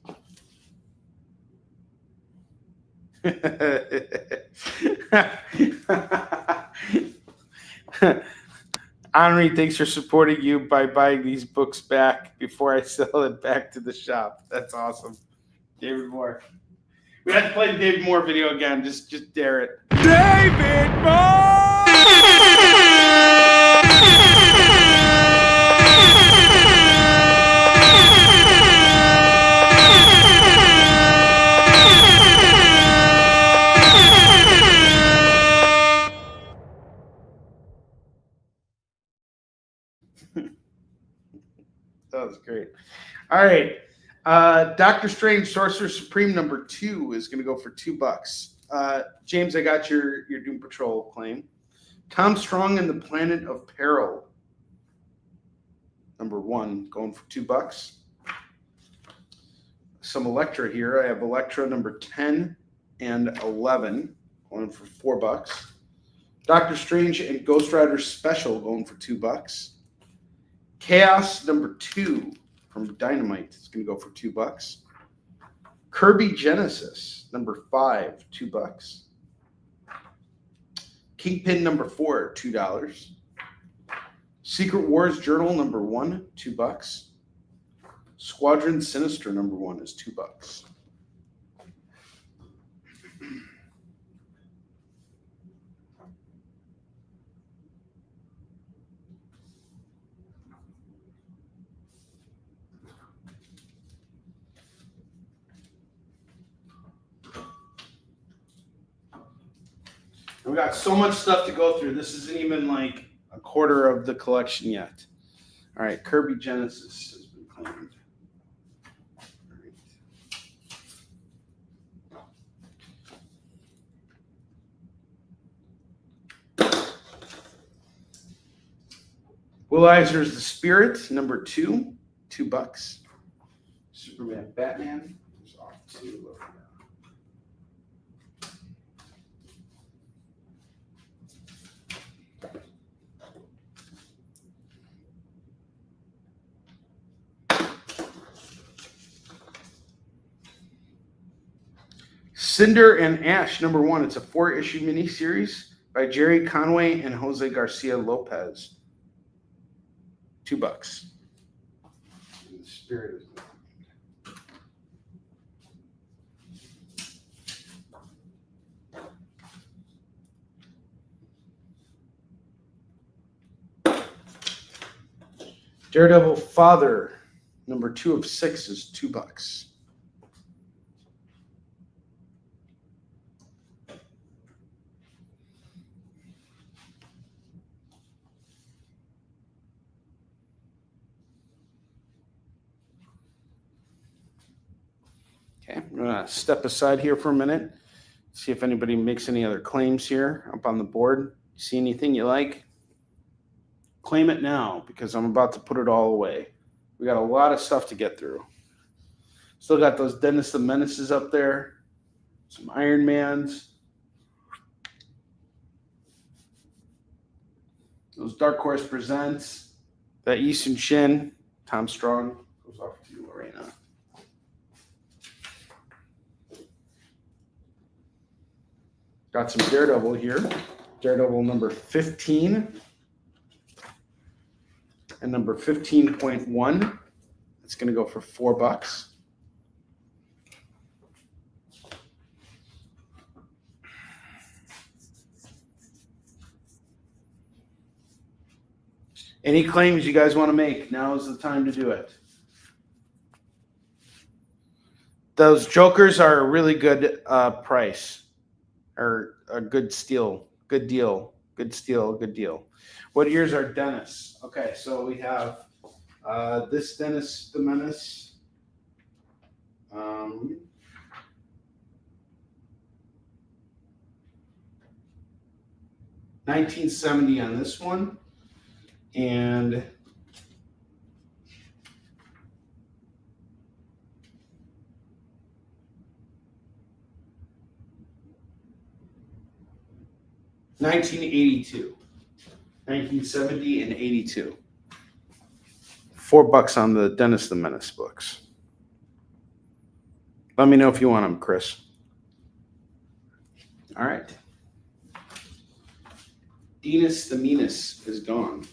Onrie, thanks for supporting you by buying these books back before I sell it back to the shop. That's awesome. David Moore. We had to play the David Moore video again. Just dare it. David Moore! That was great. All right. Doctor Strange, Sorcerer Supreme #2 is going to go for $2. James, I got your Doom Patrol claim. Tom Strong and the Planet of Peril #1 going for $2. Some Elektra here. I have Elektra #10 and 11 going for $4. Doctor Strange and Ghost Rider Special going for $2. Chaos #2 from Dynamite is going to go for $2. Kirby Genesis #5, $2. Kingpin #4, $2. Secret Wars Journal #1, $2. Squadron Sinister #1 is $2. We got so much stuff to go through. This isn't even like a quarter of the collection yet. All right, Kirby Genesis has been claimed. Will Eisner's The Spirit #2, $2. Superman, Batman is off to Cinder and Ash #1. It's a 4-issue miniseries by Jerry Conway and Jose Garcia Lopez. $2. The Spirit is Daredevil Father #2 of 6 is $2. Okay, I'm going to step aside here for a minute, see if anybody makes any other claims here up on the board. See anything you like? Claim it now, because I'm about to put it all away. We got a lot of stuff to get through. Still got those Dennis the Menaces up there, some Iron Mans, those Dark Horse Presents, that Easton Shin, Tom Strong, goes off to you, Lorena. Got some Daredevil here. Daredevil number 15 and number 15.1. It's going to go for $4. Any claims you guys want to make? Now is the time to do it. Those Jokers are a really good price, or a good steal, good deal, good steal, good deal. What years are Dennis? Okay, so we have this Dennis the Menace. 1970 on this one. And $1982, 1970 and 82. $4 on the Dennis the Menace books. Let me know if you want them, Chris. All right. Dennis the Menace is gone.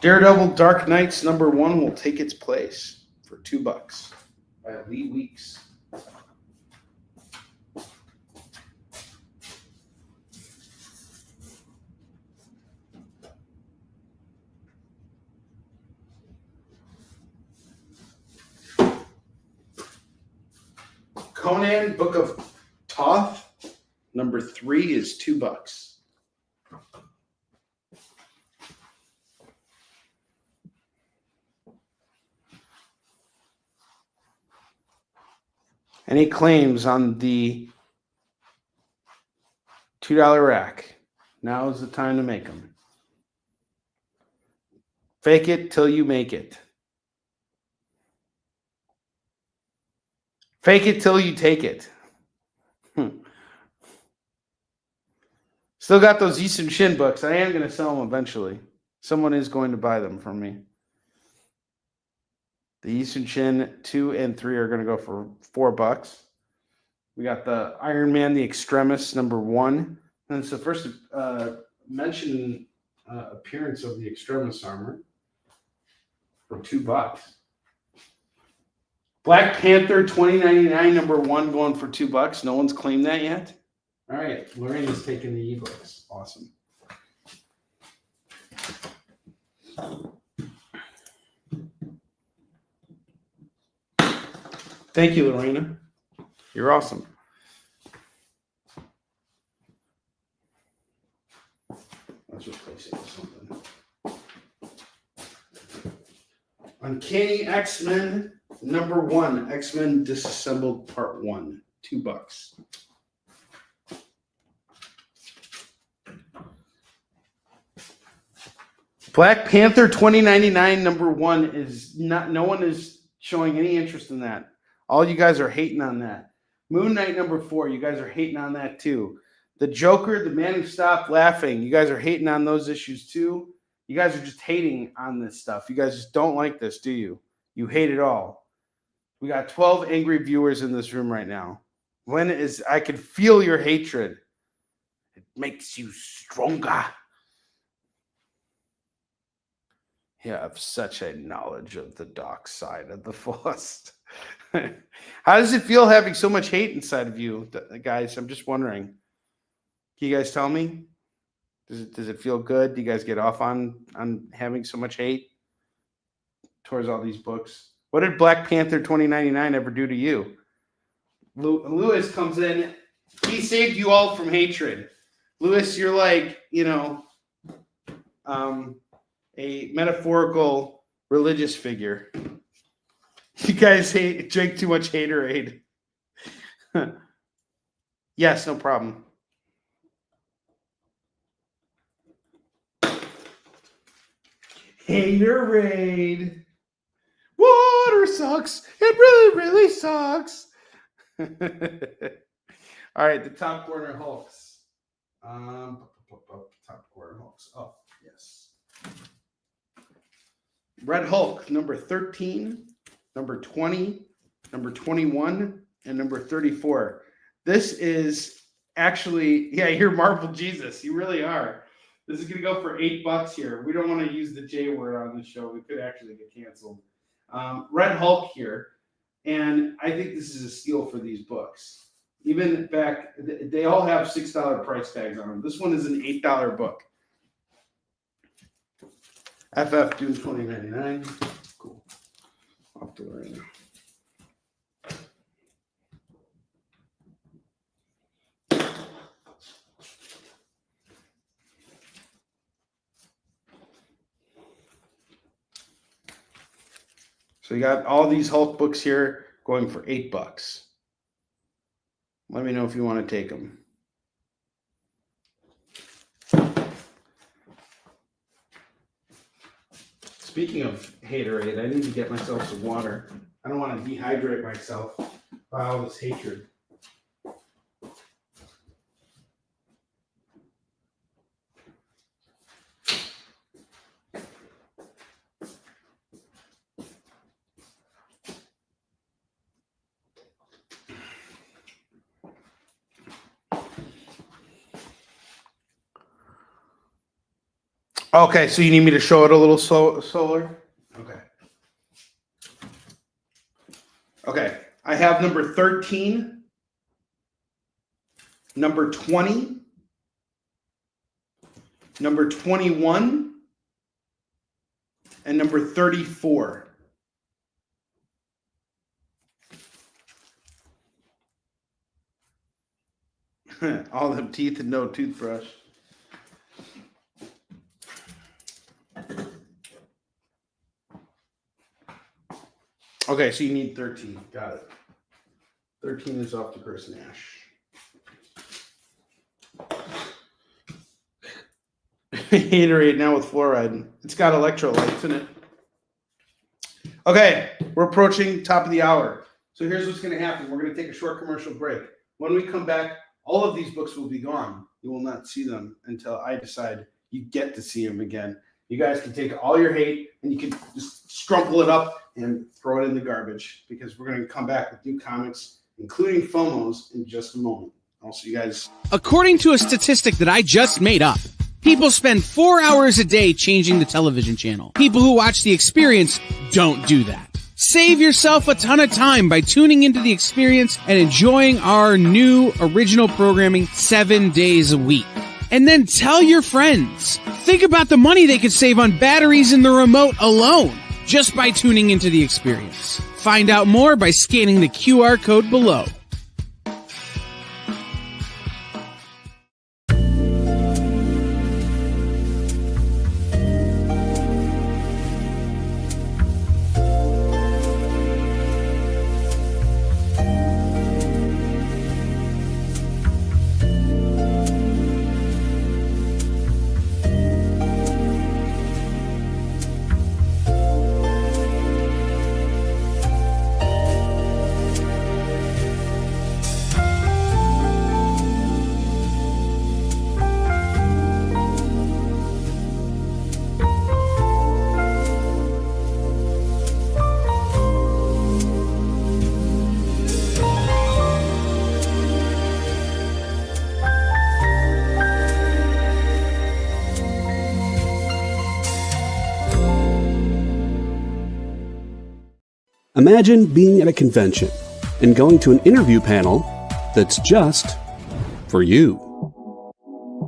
Daredevil Dark Knights number 1 will take its place for $2 by Lee Weeks. Conan Book of Thoth number 3 is $2. Any claims on the $2 rack? Now is the time to make them. Fake it till you make it. Fake it till you take it. Still got those Easton Shin books. I am going to sell them eventually. Someone is going to buy them from me. The Easton Shin 2 and 3 are going to go for $4. We got the Iron Man, the Extremis, number 1. And it's the first mention appearance of the Extremis armor for $2. Black Panther 2099, number 1, going for $2. No one's claimed that yet. All right, Lorena's taking the ebooks. Awesome. Thank you, Lorena. You're awesome. Let's replace it with something. Uncanny X-Men number 1. X-Men Disassembled Part 1. $2. Black Panther 2099 number 1 is not. No one is showing any interest in that. All you guys are hating on that. Moon Knight number 4, you guys are hating on that too. The Joker, the Man Who Stopped Laughing, you guys are hating on those issues too. You guys are just hating on this stuff. You guys just don't like this, do you? You hate it all. We got 12 angry viewers in this room right now. I can feel your hatred. It makes you stronger. You have such a knowledge of the dark side of the Force. How does it feel having so much hate inside of you, guys? I'm just wondering. Can you guys tell me? Does it feel good? Do you guys get off on having so much hate towards all these books? What did Black Panther 2099 ever do to you? Lewis comes in. He saved you all from hatred. Lewis, you're like, a metaphorical religious figure. You guys drink too much haterade. Yes, no problem. Haterade. Water sucks. It really, really sucks. All right, the top corner Hulks. Top corner Hulks. Oh, yes. Red Hulk, number 13, number 20, number 21, and number 34. This is actually, yeah, you're Marvel Jesus. You really are. This is going to go for $8 here. We don't want to use the J word on the show. We could actually get canceled. Red Hulk here. And I think this is a steal for these books. Even back, they all have $6 price tags on them. This one is an $8 book. FF June 2099. Cool. Off to it right now. So you got all these Hulk books here going for $8. Let me know if you want to take them. Speaking of haterade, I need to get myself some water. I don't want to dehydrate myself by all this hatred. Okay, so you need me to show it a little solar? Okay. Okay, I have number 13, number 20, number 21, and number 34. All them teeth and no toothbrush. Okay, so you need 13. Got it. 13 is off to Person Ash. Haterade now with fluoride. It's got electrolytes in it. Okay, we're approaching top of the hour. So here's what's going to happen. We're going to take a short commercial break. When we come back, all of these books will be gone. You will not see them until I decide you get to see them again. You guys can take all your hate and you can just strumple it up and throw it in the garbage because we're going to come back with new comics, including FOMOs, in just a moment. I'll see you guys. According to a statistic that I just made up, people spend 4 hours a day changing the television channel. People who watch The Experience don't do that. Save yourself a ton of time by tuning into The Experience and enjoying our new original programming 7 days a week. And then tell your friends. Think about the money they could save on batteries in the remote alone just by tuning into The Experience. Find out more by scanning the QR code below. Imagine being at a convention and going to an interview panel that's just for you.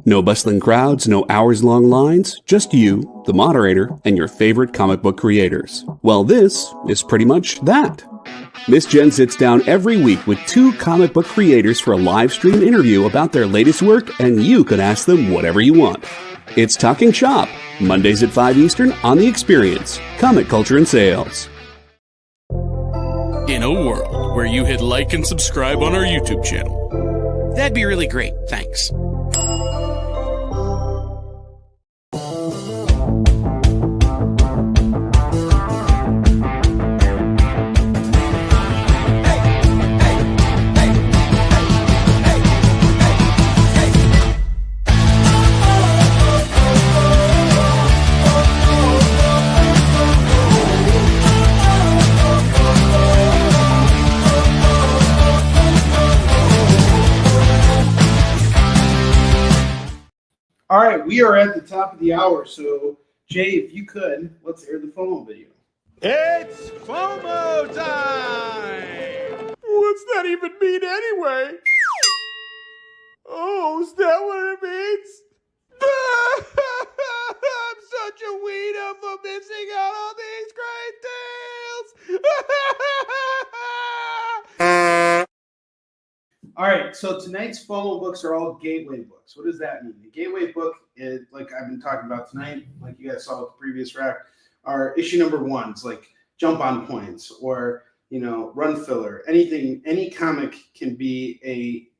No bustling crowds, no hours-long lines, just you, the moderator, and your favorite comic book creators. Well, this is pretty much that. Miss Jen sits down every week with 2 comic book creators for a live stream interview about their latest work, and you can ask them whatever you want. It's Talking Shop, Mondays at 5 Eastern on The Experience, Comic Culture and Sales. In a world where you hit like and subscribe on our YouTube channel. That'd be really great, thanks. All right, we are at the top of the hour. So, Jay, if you could, let's air the FOMO video. It's FOMO time! What's that even mean anyway? Oh, is that what it means? I'm such a weirdo for missing out on these great deals! All right, so tonight's FOMO books are all gateway books. What does that mean? The gateway book is, like I've been talking about tonight, like you guys saw with the previous rack, are issue number 1s, like Jump On Points or, Run Filler. Anything, any comic can be a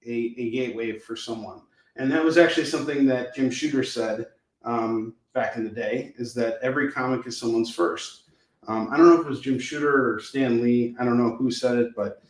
gateway for someone. And that was actually something that Jim Shooter said back in the day, is that every comic is someone's first. I don't know if it was Jim Shooter or Stan Lee. I don't know who said it, but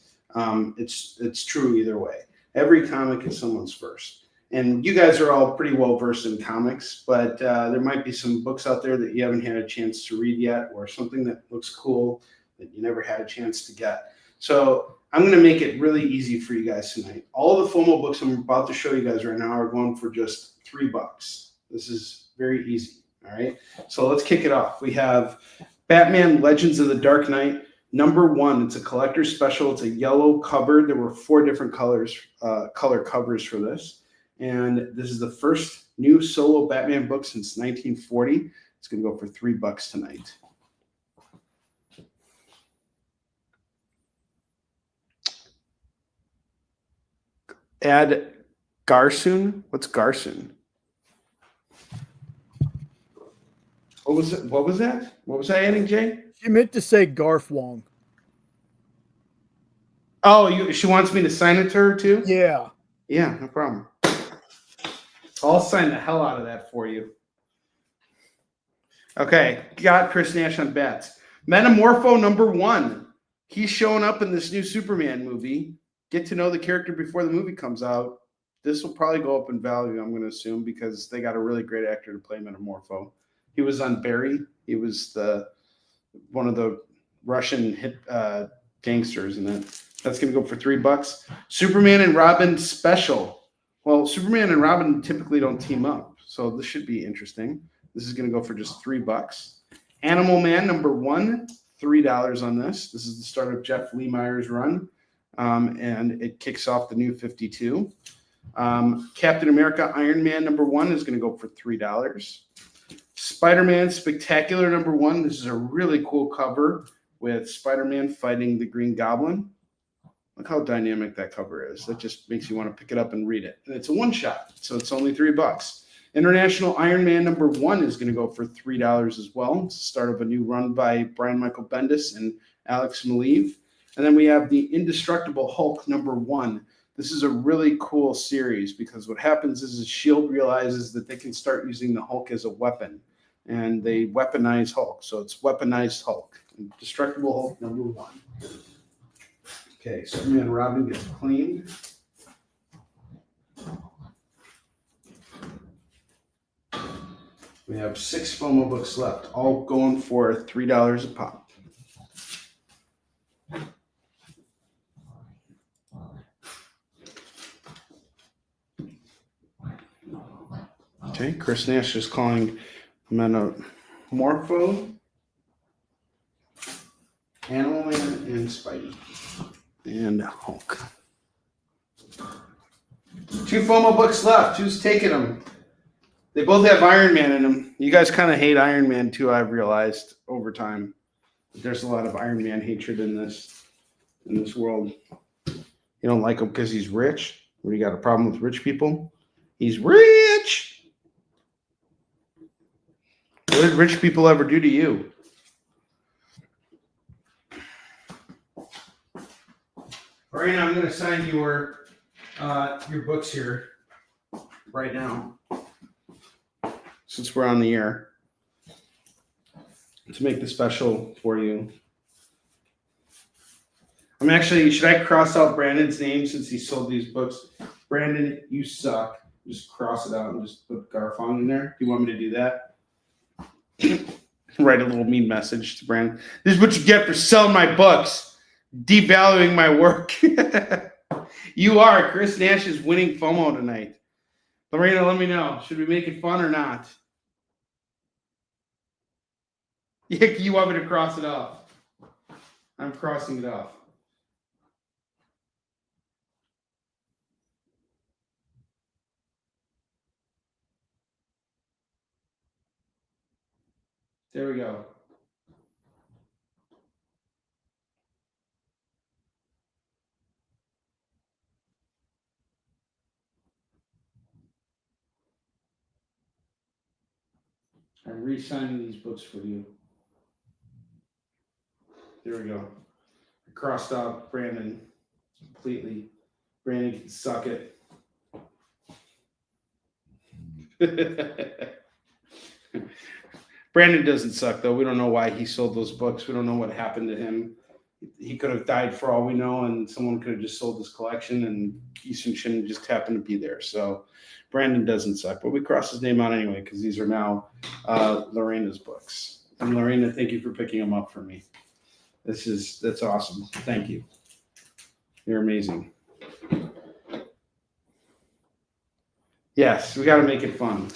it's true either way. Every comic is someone's first. And you guys are all pretty well versed in comics, but there might be some books out there that you haven't had a chance to read yet, or something that looks cool that you never had a chance to get. So I'm going to make it really easy for you guys tonight. All the FOMO books I'm about to show you guys right now are going for just $3. This is very easy. All right. So let's kick it off. We have Batman Legends of the Dark Knight. Number 1, it's a collector's special. It's a yellow cover. There were 4 different color covers for this. And this is the first new solo Batman book since 1940. It's going to go for $3 tonight. Add Garsoon. What's Garsoon? What was it? What was that? What was I adding, Jay? She meant to say Garth Wong. Oh, she wants me to sign it to her too? Yeah. Yeah, no problem. I'll sign the hell out of that for you. Okay, got Chris Nash on bats. Metamorpho number 1. He's showing up in this new Superman movie. Get to know the character before the movie comes out. This will probably go up in value, I'm going to assume, because they got a really great actor to play Metamorpho. He was on Barry. He was one of the Russian hit gangsters in that. That's going to go for $3. Superman and Robin special. Well, Superman and Robin typically don't team up, so this should be interesting. This is going to go for just $3. Animal Man number 1, $3 on this. This is the start of Jeff Lemire's run, and it kicks off the new 52. Captain America Iron Man number 1 is going to go for $3. Spider-Man Spectacular number 1. This is a really cool cover with Spider-Man fighting the Green Goblin. Look how dynamic that cover is. That just makes you want to pick it up and read it. And it's a one-shot, so it's only $3. International Iron Man number 1 is going to go for $3 as well. It's the start of a new run by Brian Michael Bendis and Alex Maleev. And then we have the Indestructible Hulk number 1. This is a really cool series because what happens is S.H.I.E.L.D. realizes that they can start using the Hulk as a weapon. And they weaponize Hulk. So it's Weaponized Hulk. Indestructible Hulk number 1. Okay, Superman and Robin gets cleaned. We have 6 FOMO books left, all going for $3 a pop. Okay, Chris Nash is calling Metamorpho, Animal Man, and Spidey. And Hulk. 2 FOMO books left. Who's taking them? They both have Iron Man in them. You guys kind of hate Iron Man too, I've realized over time. There's a lot of Iron Man hatred in this. in this world. You don't like him because he's rich? Or you got a problem with rich people? He's rich! What did rich people ever do to you? Lorena, I'm going to sign your books here right now, since we're on the air, to make the special for you. I'm actually, should I cross out Brandon's name since he sold these books? Brandon, you suck. Just cross it out and just put Garfong in there. Do you want me to do that? Write a little mean message to Brandon. This is what you get for selling my books, devaluing my work. You are. Chris Nash is winning FOMO tonight. Lorena, let me know. Should we make it fun or not? Yeah, you want me to cross it off? I'm crossing it off. There we go. I'm re-signing these books for you. There we go. I crossed out Brandon completely. Brandon can suck it. Brandon doesn't suck, though. We don't know why he sold those books. We don't know what happened to him. He could have died for all we know, and someone could have just sold his collection, and Easton Shin just happened to be there. So Brandon doesn't suck, but we crossed his name out anyway because these are now Lorena's books. And Lorena, thank you for picking them up for me. That's awesome. Thank you. You're amazing. Yes, we got to make it fun.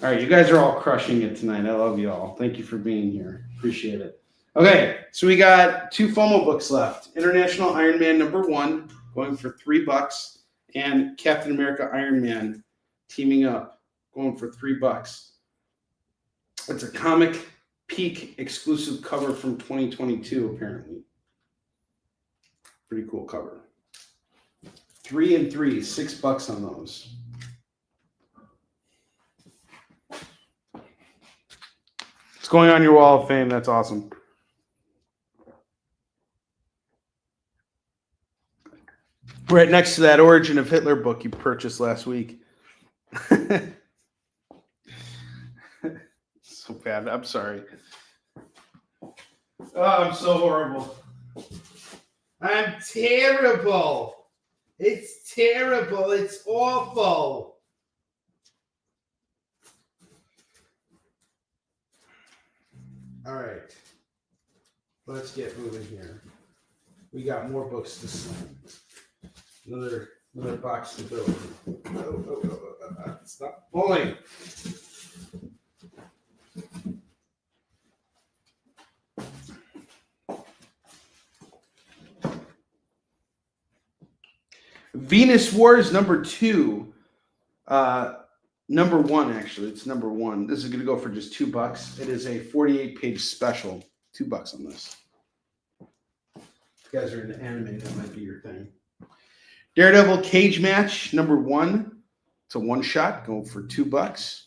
All right, you guys are all crushing it tonight. I love you all. Thank you for being here. Appreciate it. Okay, so we got 2 FOMO books left. International Iron Man #1 going for $3, and Captain America Iron Man teaming up going for $3. It's a Comic Peak exclusive cover from 2022, apparently. Pretty cool cover. 3 and 3, $6 on those. It's going on your wall of fame. That's awesome. Right next to that Origin of Hitler book you purchased last week. So bad. I'm sorry. Oh, I'm so horrible. I'm terrible. It's terrible. It's awful. All right. Let's get moving here. We got more books to sign. Another box to build. Stop pulling. Venus Wars #2. #1, actually. It's #1. This is going to go for just $2. It is a 48-page special. $2 on this. If you guys are into anime, that might be your thing. Daredevil Cage Match #1. It's a one-shot going for $2.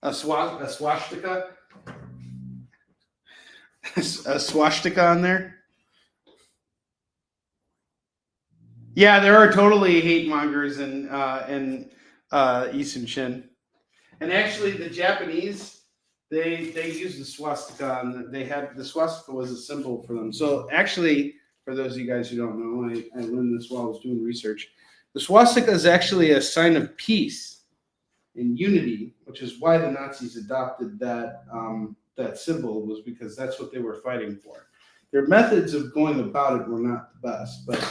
A swastika. A swastika on there. Yeah, there are totally hate mongers in Easton Shin. And actually, the Japanese, they use the swastika, and they had the swastika was a symbol for them. So actually, for those of you guys who don't know, I learned this while I was doing research. The swastika is actually a sign of peace and unity, which is why the Nazis adopted that symbol, was because that's what they were fighting for. Their methods of going about it were not the best, but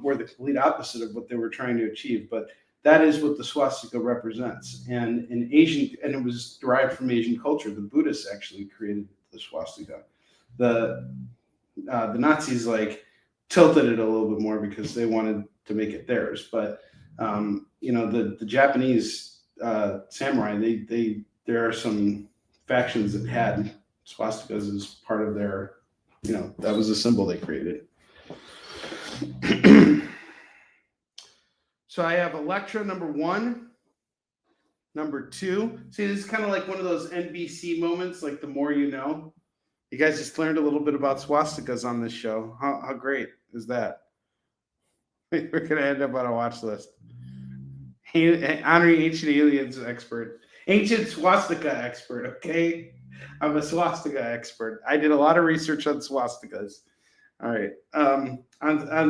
were the complete opposite of what they were trying to achieve. But that is what the swastika represents. And in Asian, and it was derived from Asian culture. The Buddhists actually created the swastika. The Nazis tilted it a little bit more because they wanted to make it theirs. But the Japanese samurai, there are some factions that had swastikas as part of their that was the symbol they created. So I have Electra number 1, number 2. See, this is kind of like one of those NBC moments, like the more you know. You guys just learned a little bit about swastikas on this show. How great is that? We're going to end up on a watch list. Onrie, ancient aliens expert. Ancient swastika expert, okay? I'm a swastika expert. I did a lot of research on swastikas. All right. On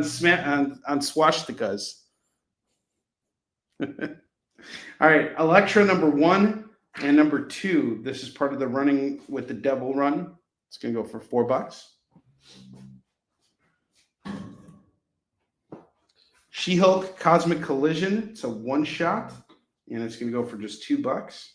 swastikas. All right. Electra number 1 and number 2. This is part of the Running with the Devil run. It's going to go for $4. She-Hulk Cosmic Collision. It's a one-shot, and it's going to go for just $2.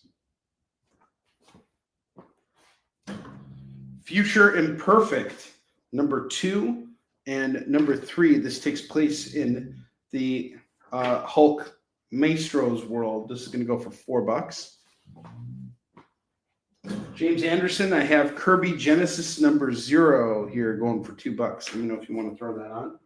Future Imperfect, number 2 and number 3. This takes place in the Hulk Maestro's world. This is going to go for $4. James Anderson, I have Kirby Genesis number 0 here going for $2. Let me know if you want to throw that on.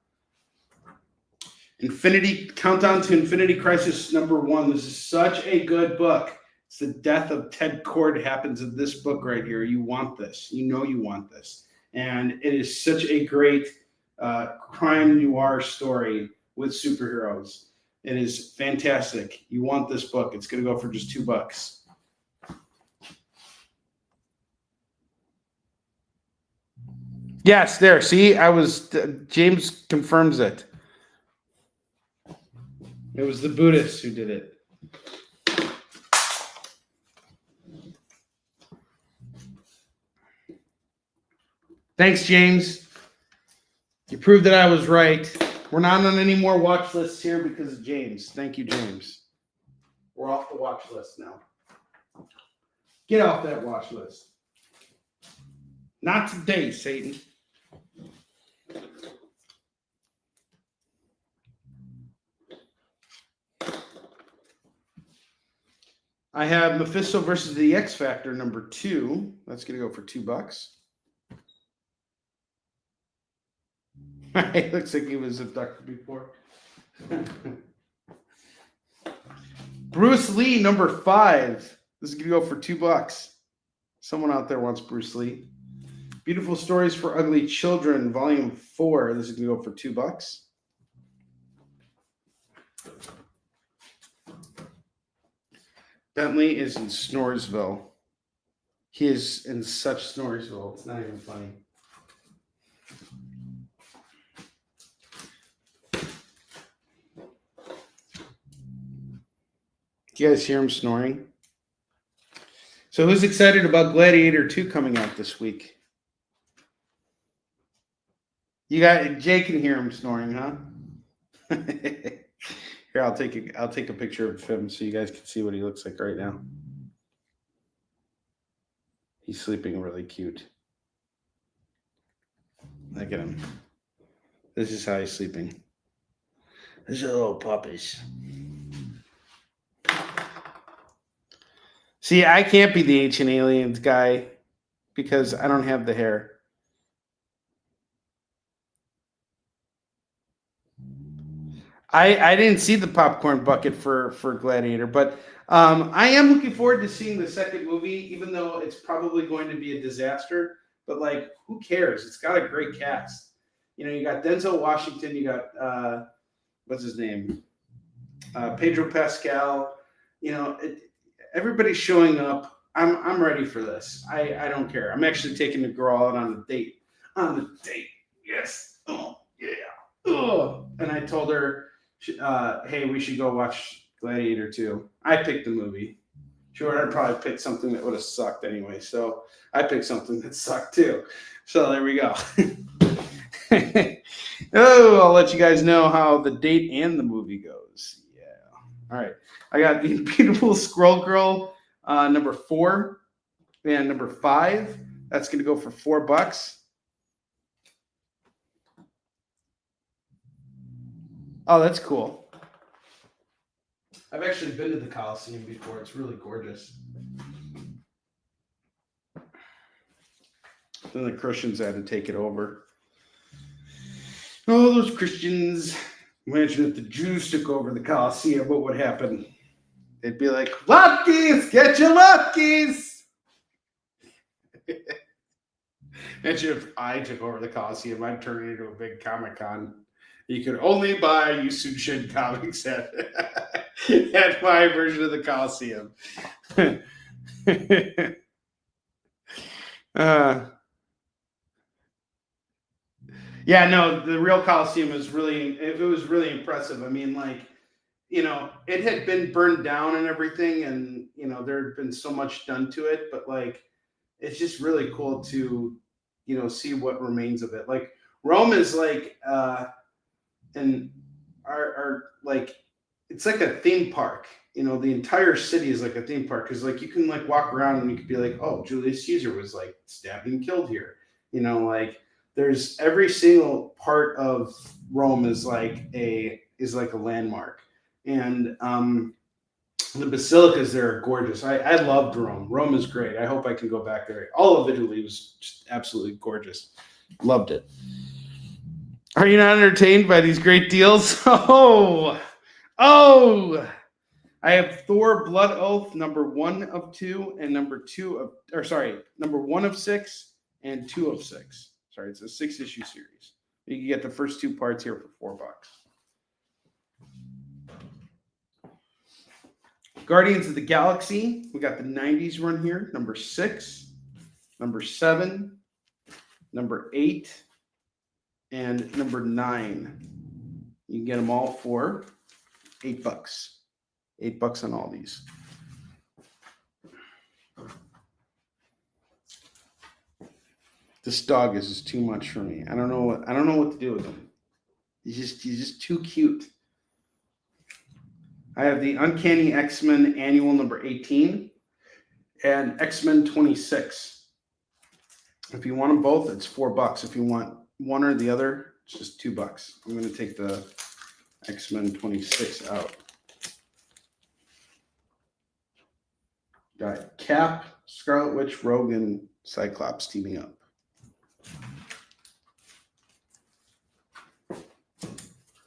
Countdown to Infinity Crisis number 1. This is such a good book. It's the death of Ted Kord happens in this book right here. You want this. You know you want this. And it is such a great crime noir story with superheroes. It is fantastic. You want this book. It's going to go for just $2. Yes, there. See, James confirms it. It was the Buddhists who did it. Thanks, James. You proved that I was right. We're not on any more watch lists here because of James. Thank you, James. We're off the watch list now. Get off that watch list. Not today, Satan. I have Mephisto versus the X Factor number 2. That's going to go for $2. It looks like he was abducted before. Bruce Lee number 5. This is going to go for $2. Someone out there wants Bruce Lee. Beautiful Stories for Ugly Children, Volume 4. This is going to go for $2. Bentley is in Snoresville. He is in such Snoresville. It's not even funny. Do you guys hear him snoring? So who's excited about Gladiator 2 coming out this week? Jay can hear him snoring, huh? Here, I'll take a picture of him so you guys can see what he looks like right now. He's sleeping really cute. Look at him. This is how he's sleeping. These are little puppies. See, I can't be the Ancient Aliens guy because I don't have the hair. I didn't see the popcorn bucket for Gladiator, but I am looking forward to seeing the second movie, even though it's probably going to be a disaster. But, like, who cares? It's got a great cast. You got Denzel Washington. You got, what's his name? Pedro Pascal. Everybody's showing up. I'm ready for this. I don't care. I'm actually taking the girl out on a date. On a date. Yes. Oh, yeah. Oh. And I told her, hey, we should go watch Gladiator 2. I picked the movie. Sure, I'd probably pick something that would have sucked anyway. So I picked something that sucked too. So there we go. I'll let you guys know how the date and the movie goes. Yeah. All right. I got the Beautiful Squirrel Girl number 4 and number 5. That's going to go for $4. Oh, that's cool. I've actually been to the Coliseum before. It's really gorgeous. Then the Christians had to take it over. Oh, those Christians. Imagine if the Jews took over the Colosseum, what would happen? They'd be like, Latkes, get your latkes. Imagine if I took over the Colosseum, I'd turn it into a big Comic-Con. You could only buy Yusunshin comics at my version of the Colosseum. Yeah, no, the real Colosseum was it was really impressive. I mean, like, you know, it had been burned down and everything, and, you know, there had been so much done to it, but, like, it's just really cool to, you know, see what remains of it. Like, Rome is like, and our like, it's like a theme park. You know, the entire city is like a theme park because, like, you can, like, walk around and you could be like, oh, Julius Caesar was, like, stabbed and killed here. You know, like, there's every single part of Rome is like a landmark, and the basilicas there are gorgeous. I loved Rome. Rome is great. I hope I can go back there. All of Italy was just absolutely gorgeous. Loved it. Are you not entertained by these great deals? Oh! I have Thor Blood Oath, number 1 of 2, and number 1 of 6 and 2 of 6. Sorry, it's a 6-issue series. You can get the first 2 parts here for $4. Guardians of the Galaxy. We got the 90s run here. Number 6, number 7, number 8, and number 9. You can get them all for $8. $8 on all these. This dog is just too much for me. I don't know what to do with him. He's just too cute. I have the Uncanny X-Men Annual number 18 and X-Men 26. If you want them both, it's $4. If you want one or the other, it's just $2. I'm going to take the X-Men 26 out. Got Cap, Scarlet Witch, Rogue, and Cyclops teaming up.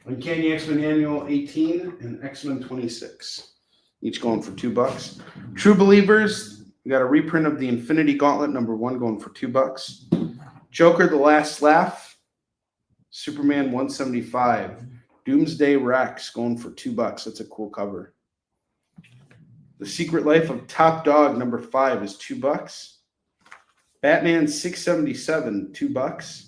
Uncanny X-Men Annual 18 and X-Men 26. Each going for $2. True Believers, we got a reprint of the Infinity Gauntlet, number 1, going for $2. Joker, The Last Laugh. Superman 175. Doomsday Rex, going for $2. That's a cool cover. The Secret Life of Top Dog, number 5, is $2. Batman 677, $2.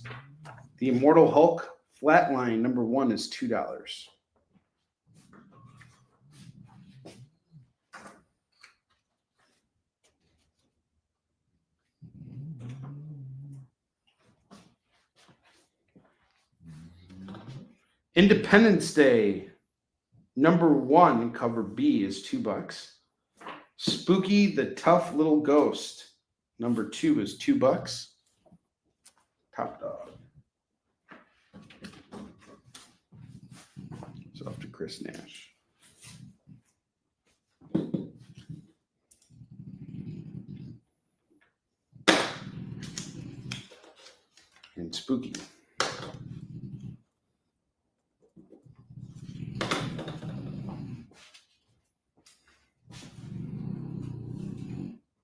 The Immortal Hulk Flatline, number 1, is $2. Independence Day, number 1, cover B, is $2. Spooky the Tough Little Ghost, number 2, is $2. Top Dog. It's off to Chris Nash. And Spooky.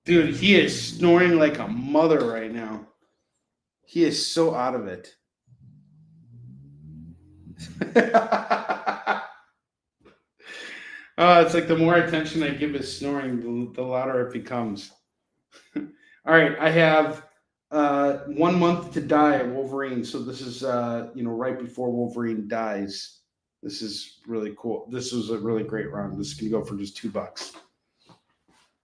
Dude, he is snoring like a mother right now. He is so out of it. It's like the more attention I give his snoring, the louder it becomes. All right, I have 1 Month to Die, Wolverine. So this is right before Wolverine dies. This is really cool. This was a really great run. This can go for just $2.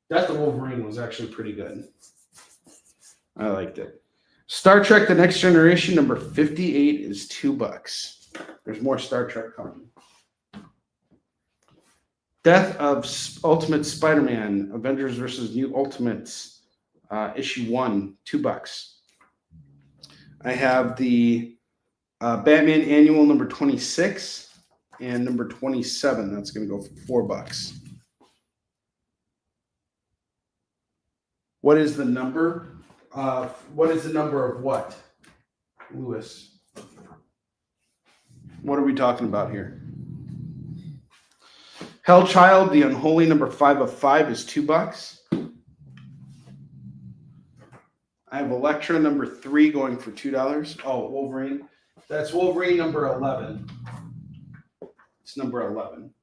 Death of Wolverine was actually pretty good. I liked it. Star Trek: The Next Generation, number 58, is $2. There's more Star Trek coming. Death of Ultimate Spider-Man, Avengers vs. New Ultimates, issue 1, $2. I have the Batman Annual number 26 and number 27. That's going to go for $4. What is the number? What is the number of what? Lewis. What are we talking about here? Hellchild, the unholy number 5 of 5 is $2. I have Electra number 3 going for $2. Oh, Wolverine. That's Wolverine number 11. It's number 11.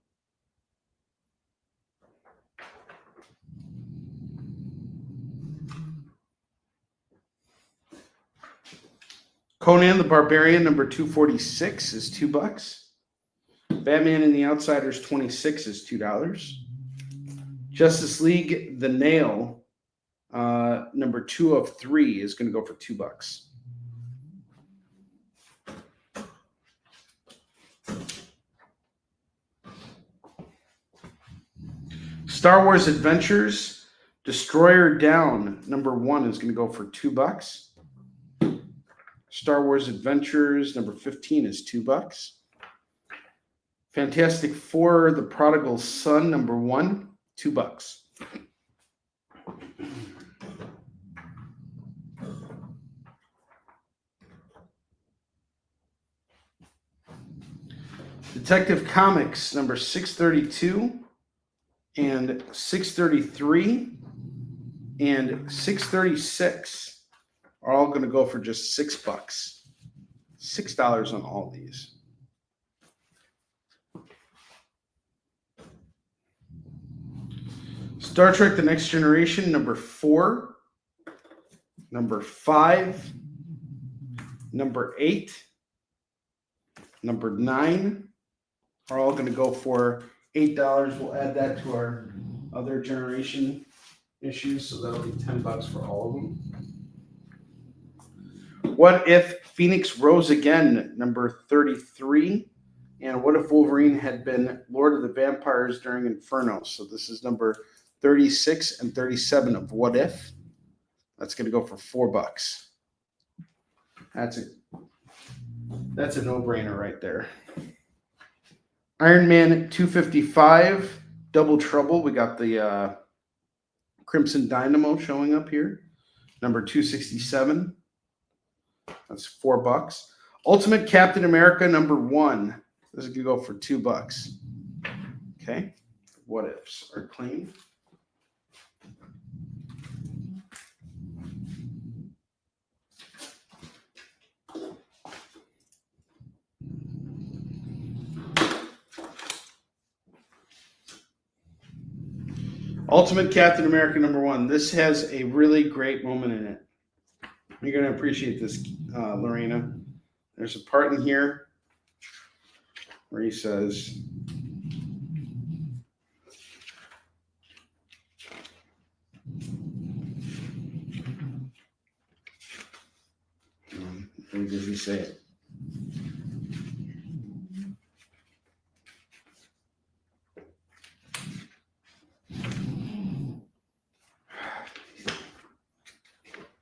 Conan the Barbarian number 246 is $2. Batman and the Outsiders 26 is $2. Justice League The Nail number 2 of 3 is going to go for $2. Star Wars Adventures Destroyer Down number 1 is going to go for $2. Star Wars Adventures number 15 is $2. Fantastic Four The Prodigal Son number 1, $2. Detective Comics number 632 and 633 and 636 are all going to go for just $6. $6 on all of these. Star Trek The Next Generation number 4, number 5, number 8, number 9 are all going to go for $8. We'll add that to our other generation issues, so that'll be $10 for all of them. What If Phoenix Rose Again, number 33, and What If Wolverine had been Lord of the Vampires during Inferno? So this is number 36 and 37 of What If. That's going to go for $4. That's a no-brainer right there. Iron Man 255, Double Trouble. We got the Crimson Dynamo showing up here. Number 267. That's $4. Ultimate Captain America number 1. This is going to go for $2. Okay. What ifs are claimed. Ultimate Captain America number 1. This has a really great moment in it. You're going to appreciate this, Lorena. There's a part in here where he says, where does he say it?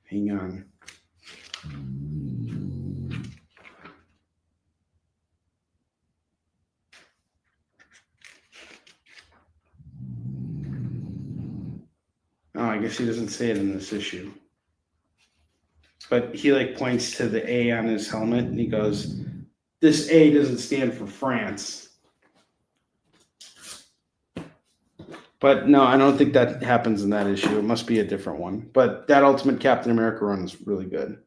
Hang on. Oh, I guess he doesn't say it in this issue. But he points to the A on his helmet and he goes, this A doesn't stand for France. But no, I don't think that happens in that issue. It must be a different one. But that Ultimate Captain America run is really good.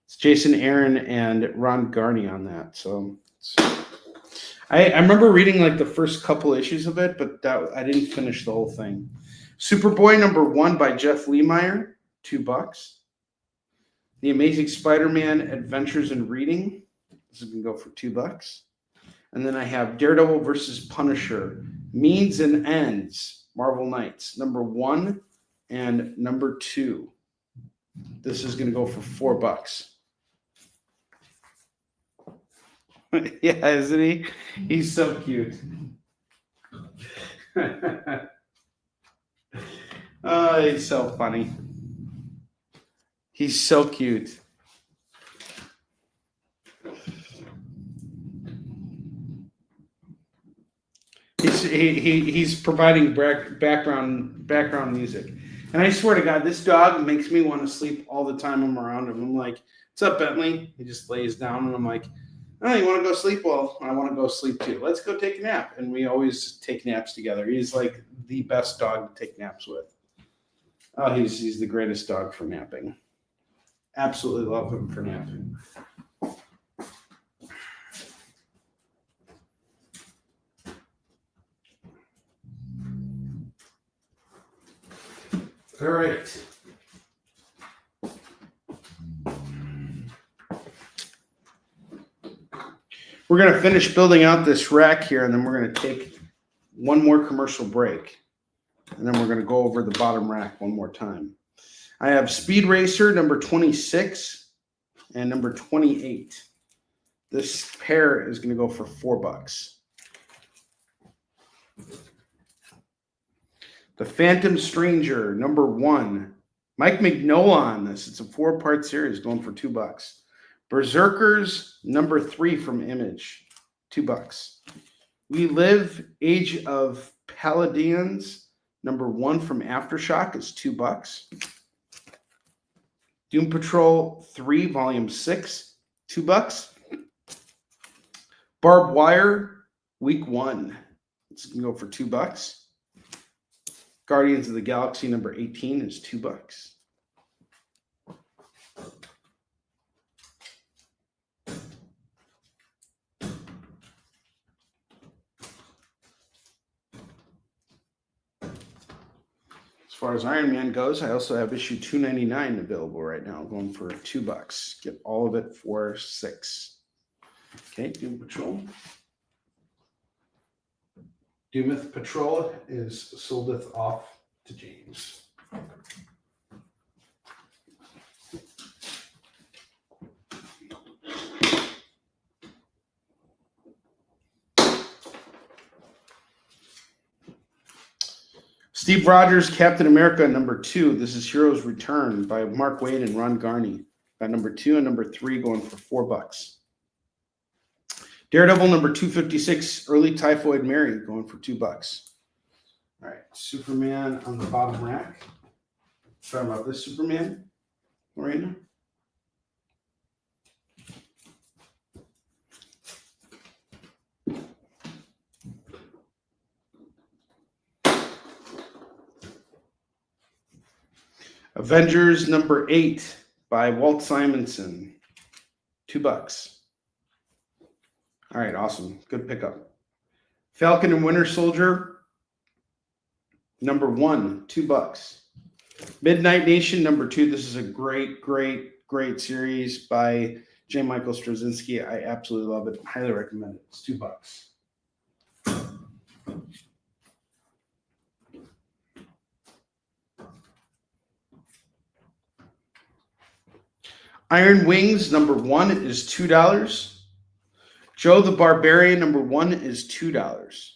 It's Jason Aaron and Ron Garney on that. So I remember reading the first couple issues of it, but I didn't finish the whole thing. Superboy number 1 by Jeff Lemire, $2. The Amazing Spider-Man Adventures in Reading. This is going to go for $2. And then I have Daredevil versus Punisher, Means and Ends, Marvel Knights, number 1 and number 2. This is going to go for $4. Yeah, isn't he? He's so cute. Oh, he's so funny. He's so cute. He's providing background music. And I swear to God, this dog makes me want to sleep all the time I'm around him. I'm like, what's up, Bentley? He just lays down, and I'm like, oh, you want to go sleep? Well, I want to go sleep too. Let's go take a nap. And we always take naps together. He's like the best dog to take naps with. Oh, he's the greatest dog for napping. Absolutely love him for napping. All right. We're going to finish building out this rack here, and then we're going to take one more commercial break. And then we're going to go over the bottom rack one more time. I have Speed Racer number 26 and number 28. This pair is going to go for $4. The Phantom Stranger number 1. Mike Mignola on this. It's a 4-part series going for $2. Berserkers number 3 from Image, $2. We Live Age of Paladins number 1 from Aftershock is $2. Doom Patrol 3 Volume 6, $2. Barbed Wire Week 1. It's going to go for $2. Guardians of the Galaxy number 18 is $2. As far as Iron Man goes, I also have issue 299 available right now, going for $2. Get all of it for $6. Okay, Doom Patrol. Doometh Patrol is soldeth off to James. Steve Rogers, Captain America, number 2. This is Heroes Return by Mark Waid and Ron Garney. Got number 2 and number 3 going for $4. Daredevil number 256, Early Typhoid Mary, going for $2. All right, Superman on the bottom rack. Talking about this Superman, Lorena. Avengers number 8 by Walt Simonson, $2. All right, awesome. Good pickup. Falcon and Winter Soldier, number 1, $2. Midnight Nation, number 2. This is a great series by J. Michael Straczynski. I absolutely love it. Highly recommend it. It's $2. Iron Wings, number 1 is $2. Joe the Barbarian, number 1 is $2.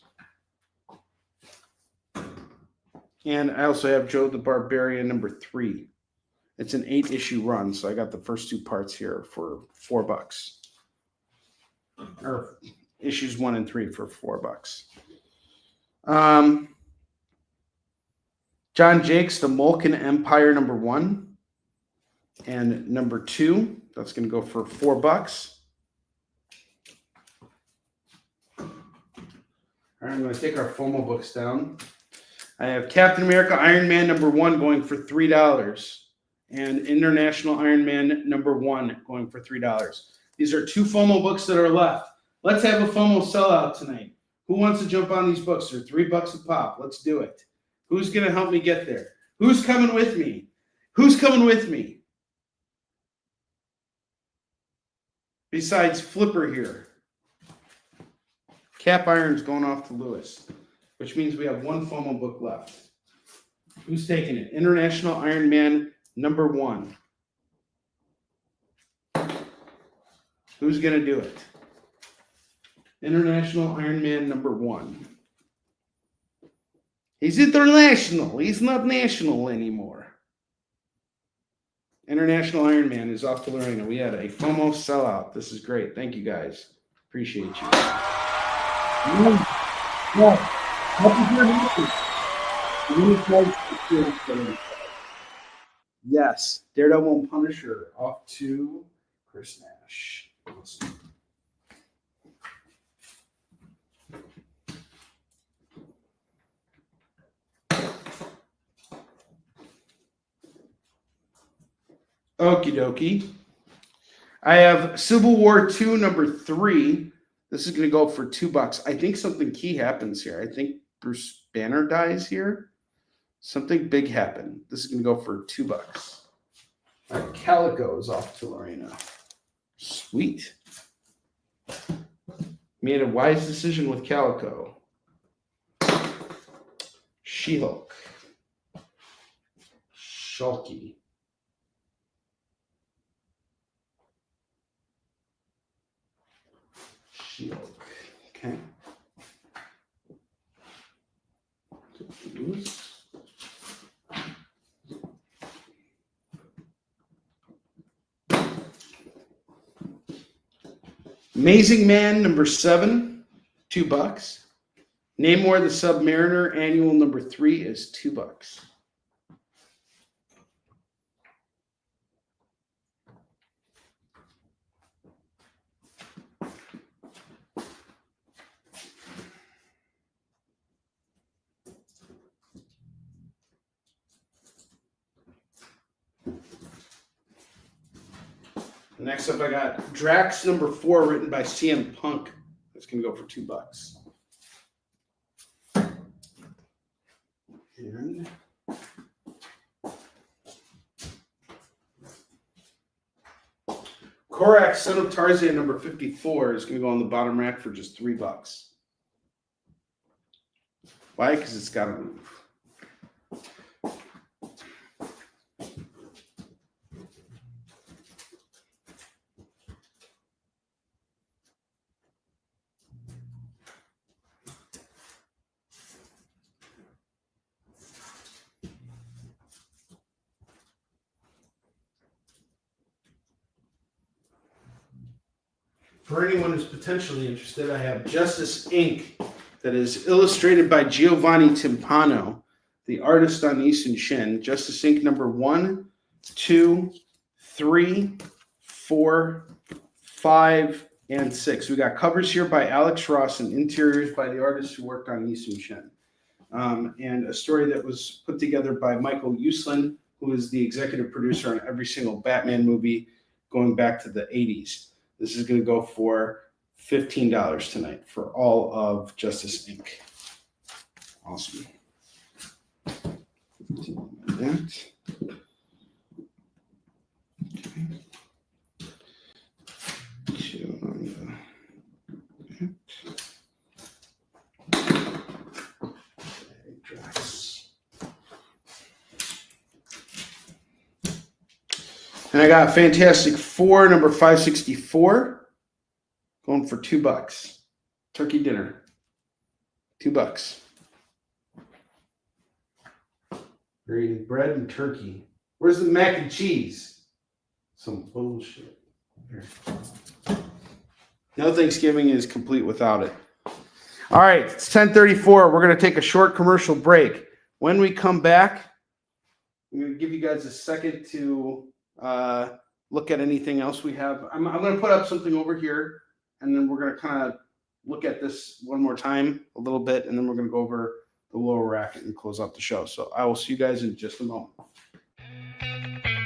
And I also have Joe the Barbarian, number 3. It's an 8-issue run, so I got the first 2 parts here for $4. Or issues 1 and 3 for $4. John Jakes, The Mulkin Empire, number 1. And number 2, that's going to go for $4. All right, I'm going to take our FOMO books down. I have Captain America Iron Man number 1 going for $3. And International Iron Man number 1 going for $3. These are 2 FOMO books that are left. Let's have a FOMO sellout tonight. Who wants to jump on these books? They're $3 a pop. Let's do it. Who's going to help me get there? Who's coming with me? Who's coming with me? Besides Flipper here. Cap Iron's going off to Lewis, which means we have 1 FOMO book left. Who's taking it? International Iron Man number 1. Who's going to do it? International Iron Man number 1. He's international. He's not national anymore. International Iron Man is off to Lorena. We had a FOMO sellout. This is great. Thank you, guys. Appreciate you. Yes, Daredevil and Punisher off to Chris Nash. Okie dokie. I have Civil War II #3. This is going to go for $2. I think something key happens here. I think Bruce Banner dies here. Something big happened. This is going to go for $2. All right, Calico is off to Lorena. Sweet. Made a wise decision with Calico. She-Hulk. Shulky. She-Hulk. Okay. Amazing Man #7, $2. Namor the Submariner Annual #3 is $2. Next up, I got Drax #4, written by CM Punk. It's going to go for $2. And Korak, Son of Tarzan #54 is going to go on the bottom rack for just $3. Why? Because it's got to move. For anyone who's potentially interested, I have Justice Inc. that is illustrated by Giovanni Timpano, the artist on Eastern Shin. Justice Inc. #1, 2, 3, 4, 5, and 6. We got covers here by Alex Ross and interiors by the artists who worked on Eastern Shin. And a story that was put together by Michael Uslan, who is the executive producer on every single Batman movie going back to the 80s. This is going to go for $15 tonight for all of Justice Inc. Awesome. That. And I got Fantastic Four #564 going for $2. Turkey dinner. $2. We're eating bread and turkey. Where's the mac and cheese? Some bullshit. Here. No Thanksgiving is complete without it. All right, it's 10:34. We're going to take a short commercial break. When we come back, I'm going to give you guys a second to look at anything else we have. I'm going to put up something over here, and then we're going to kind of look at this one more time a little bit, and then we're going to go over the lower rack and close out the show. So I will see you guys in just a moment.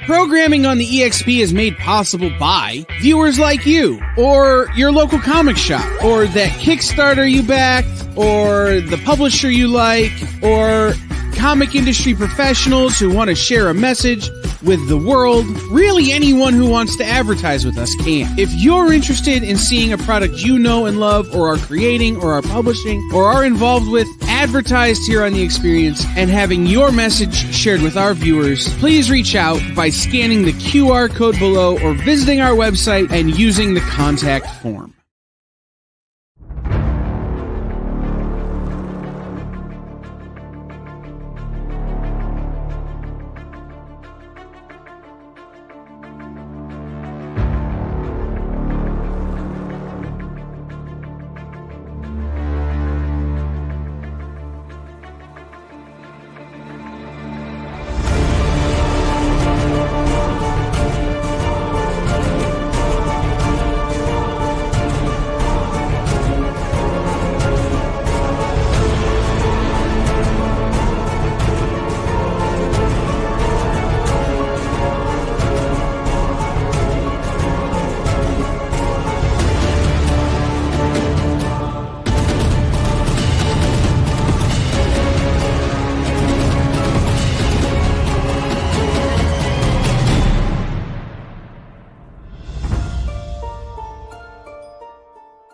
Programming on the EXP is made possible by viewers like you, or your local comic shop, or that Kickstarter you backed, or the publisher you like, or comic industry professionals who want to share a message with the world. Really, anyone who wants to advertise with us can. If you're interested in seeing a product you know and love, or are creating, or are publishing, or are involved with, advertised here on The Experience, and having your message shared with our viewers, please reach out by scanning the QR code below or visiting our website and using the contact form.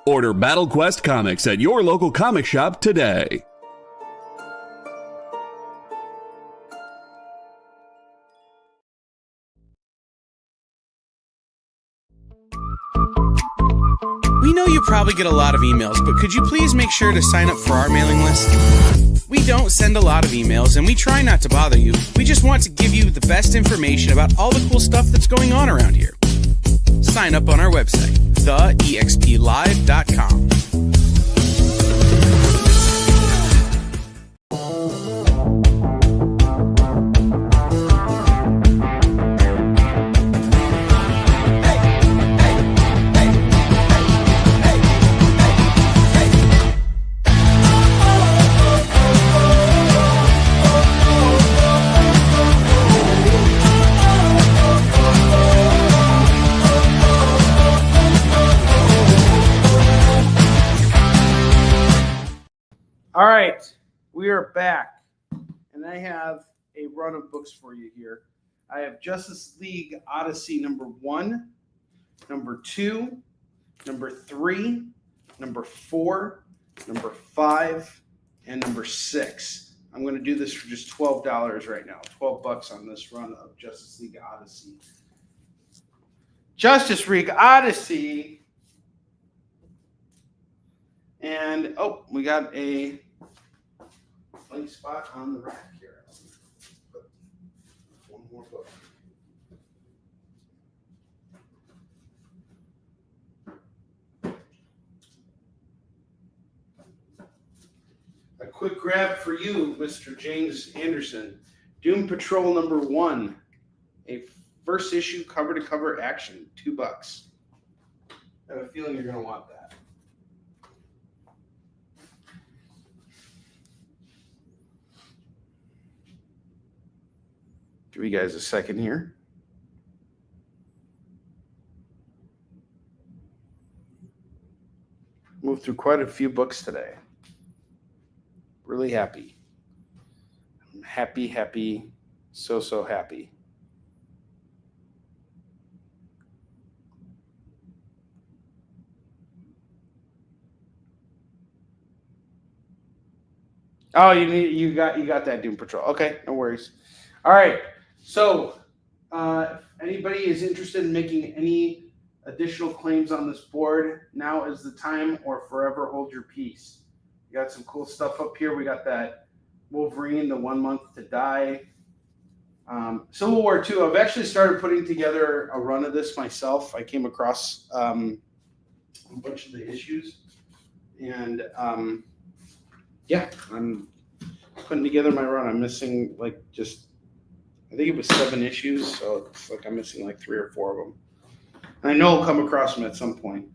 Order Battle Quest comics at your local comic shop today. We know you probably get a lot of emails, but could you please make sure to sign up for our mailing list? We don't send a lot of emails, and we try not to bother you. We just want to give you the best information about all the cool stuff that's going on around here. Sign up on our website, theexplive.com. All right, we are back, and I have a run of books for you here. I have Justice League Odyssey number 1, number 2, number 3, number 4, number 5, and number 6. I'm going to do this for just $12 right now, $12 on this run of Justice League Odyssey. Justice League Odyssey. And, oh, we got a blank spot on the rack here. Put one more book. A quick grab for you, Mr. James Anderson. Doom Patrol number 1. A first issue cover-to-cover action, $2. I have a feeling you're going to want that. Give you guys a second here. Moved through quite a few books today. Really happy. I'm happy, so happy. Oh, you got that Doom Patrol. Okay, no worries. All right. So, if anybody is interested in making any additional claims on this board, now is the time, or forever hold your peace. We got some cool stuff up here. We got that Wolverine, the 1 month to die. Civil War II. I've actually started putting together a run of this myself. I came across a bunch of the issues, and yeah, I'm putting together my run. I'm missing I think it was 7 issues, so it's like I'm missing like 3 or 4 of them. And I know I'll come across them at some point.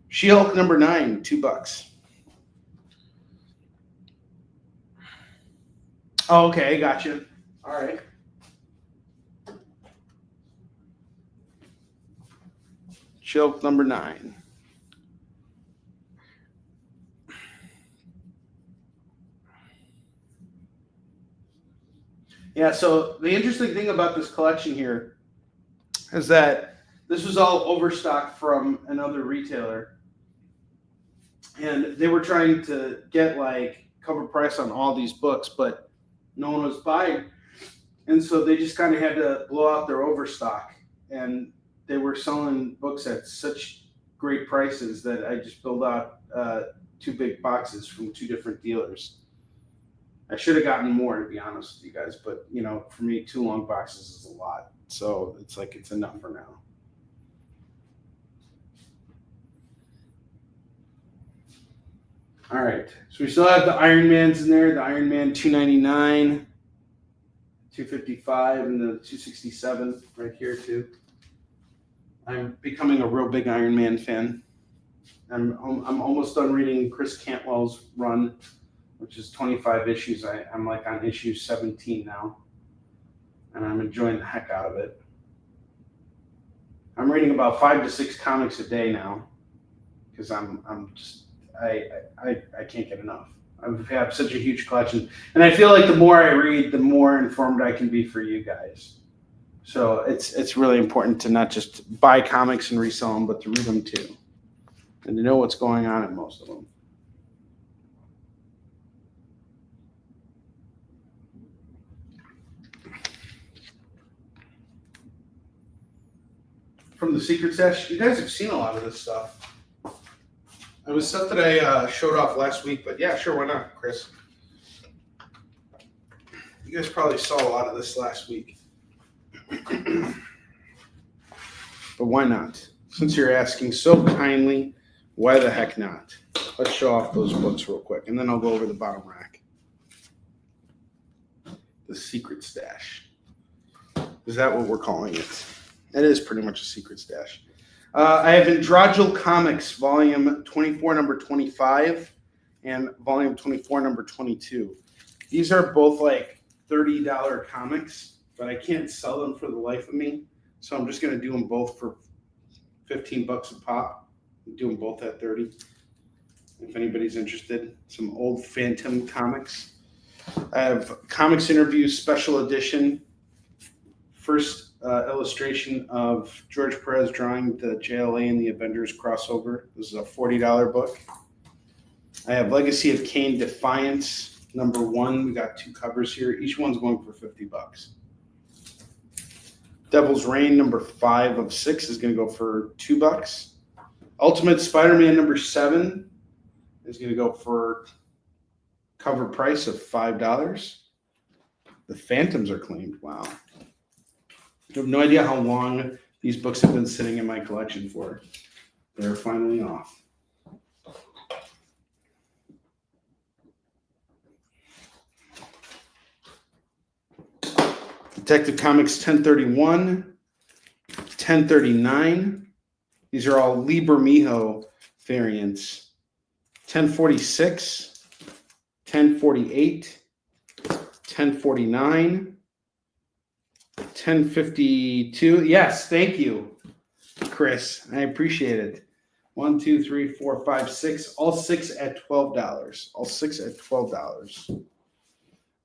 She-Hulk number 9, $2. Oh, okay, gotcha. All right. She-Hulk number 9. Yeah, so the interesting thing about this collection here is that this was all overstocked from another retailer. And they were trying to get like cover price on all these books, but no one was buying. And so they just kind of had to blow out their overstock. And they were selling books at such great prices that I just built out 2 big boxes from 2 different dealers. I should have gotten more, to be honest with you guys, but for me, 2 long boxes is a lot. So it's like it's enough for now. All right. So we still have the Iron Mans in there, the Iron Man 299, 255, and the 267 right here too. I'm becoming a real big Iron Man fan. I'm almost done reading Chris Cantwell's run, which is 25 issues. I'm like on issue 17 now, and I'm enjoying the heck out of it. I'm reading about 5 to 6 comics a day now because I can't get enough. I've had such a huge collection, and I feel like the more I read, the more informed I can be for you guys. So it's really important to not just buy comics and resell them, but to read them too. and to know what's going on in most of them. From the Secret Stash, you guys have seen a lot of this stuff. It was stuff that I showed off last week, but yeah, sure, why not, Chris? You guys probably saw a lot of this last week. But why not? Since you're asking so kindly, why the heck not? Let's show off those books real quick, and then I'll go over the bottom rack. The Secret Stash. Is that what we're calling it? It is pretty much a secret stash. I have Androgel Comics, Volume 24, number 25, and Volume 24, number 22. These are both like $30 comics, but I can't sell them for the life of me. So I'm just going to do them both for $15 a pop. Do them both at 30. If anybody's interested, some old Phantom comics. I have Comics Interviews Special Edition. First illustration of George Perez drawing the JLA and the Avengers crossover. This is a $40 book. I have Legacy of Kain Defiance, number 1. We got 2 covers here. Each one's going for $50. Devil's Reign, number 5 of 6 is going to go for $2. Ultimate Spider-Man, number 7 is going to go for cover price of $5. The Phantoms are claimed. Wow. I have no idea how long these books have been sitting in my collection for. They're finally off. Detective Comics 1031, 1039. These are all Liber Mijo variants. 1046, 1048, 1049. 1052. Yes, thank you, Chris. I appreciate it. 1, 2, 3, 4, 5, 6. All 6 at $12. All 6 at $12.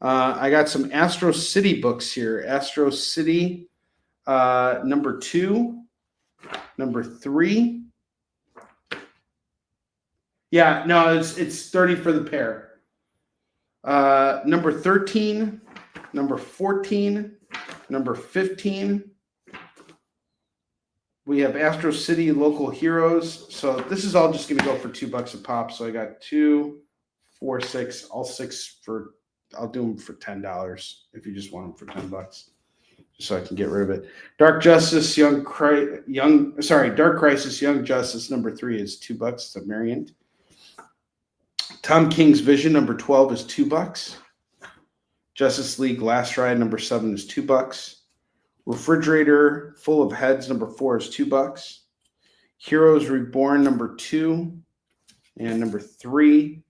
I got some Astro City books here. Astro City, number 2, number 3. Yeah, no, it's 30 for the pair. Number 13, number 14. Number 15, we have Astro City Local Heroes. So this is all just going to go for $2 a pop. So I got 2, 4, 6, all 6 for, I'll do them for $10 if you just want them for $10, just so I can get rid of it. Dark Crisis, Young Justice, number 3 is $2. It's a variant. Tom King's Vision, number 12 is $2. Justice League Last Ride, number 7 is $2. Refrigerator Full of Heads, number 4 is $2. Heroes Reborn, number 2, and number 3,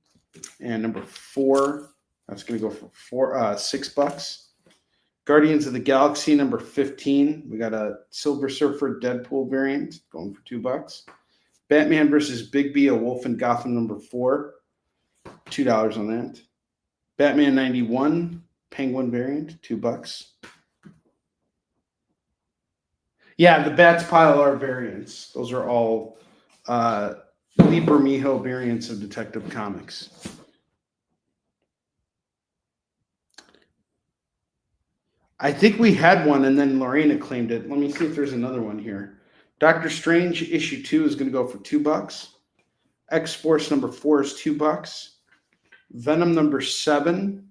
and number 4. That's going to go for $6. Guardians of the Galaxy, number 15. We got a Silver Surfer Deadpool variant going for $2. Batman versus Bigby, A Wolf in Gotham, number 4. $2 on that. Batman 91. Penguin variant, $2. Yeah, the Bats pile are variants. Those are all Liber Mijo variants of Detective Comics. I think we had one, and then Lorena claimed it. Let me see if there's another one here. Doctor Strange issue 2 is going to go for $2. X-Force number 4 is $2. Venom number 7.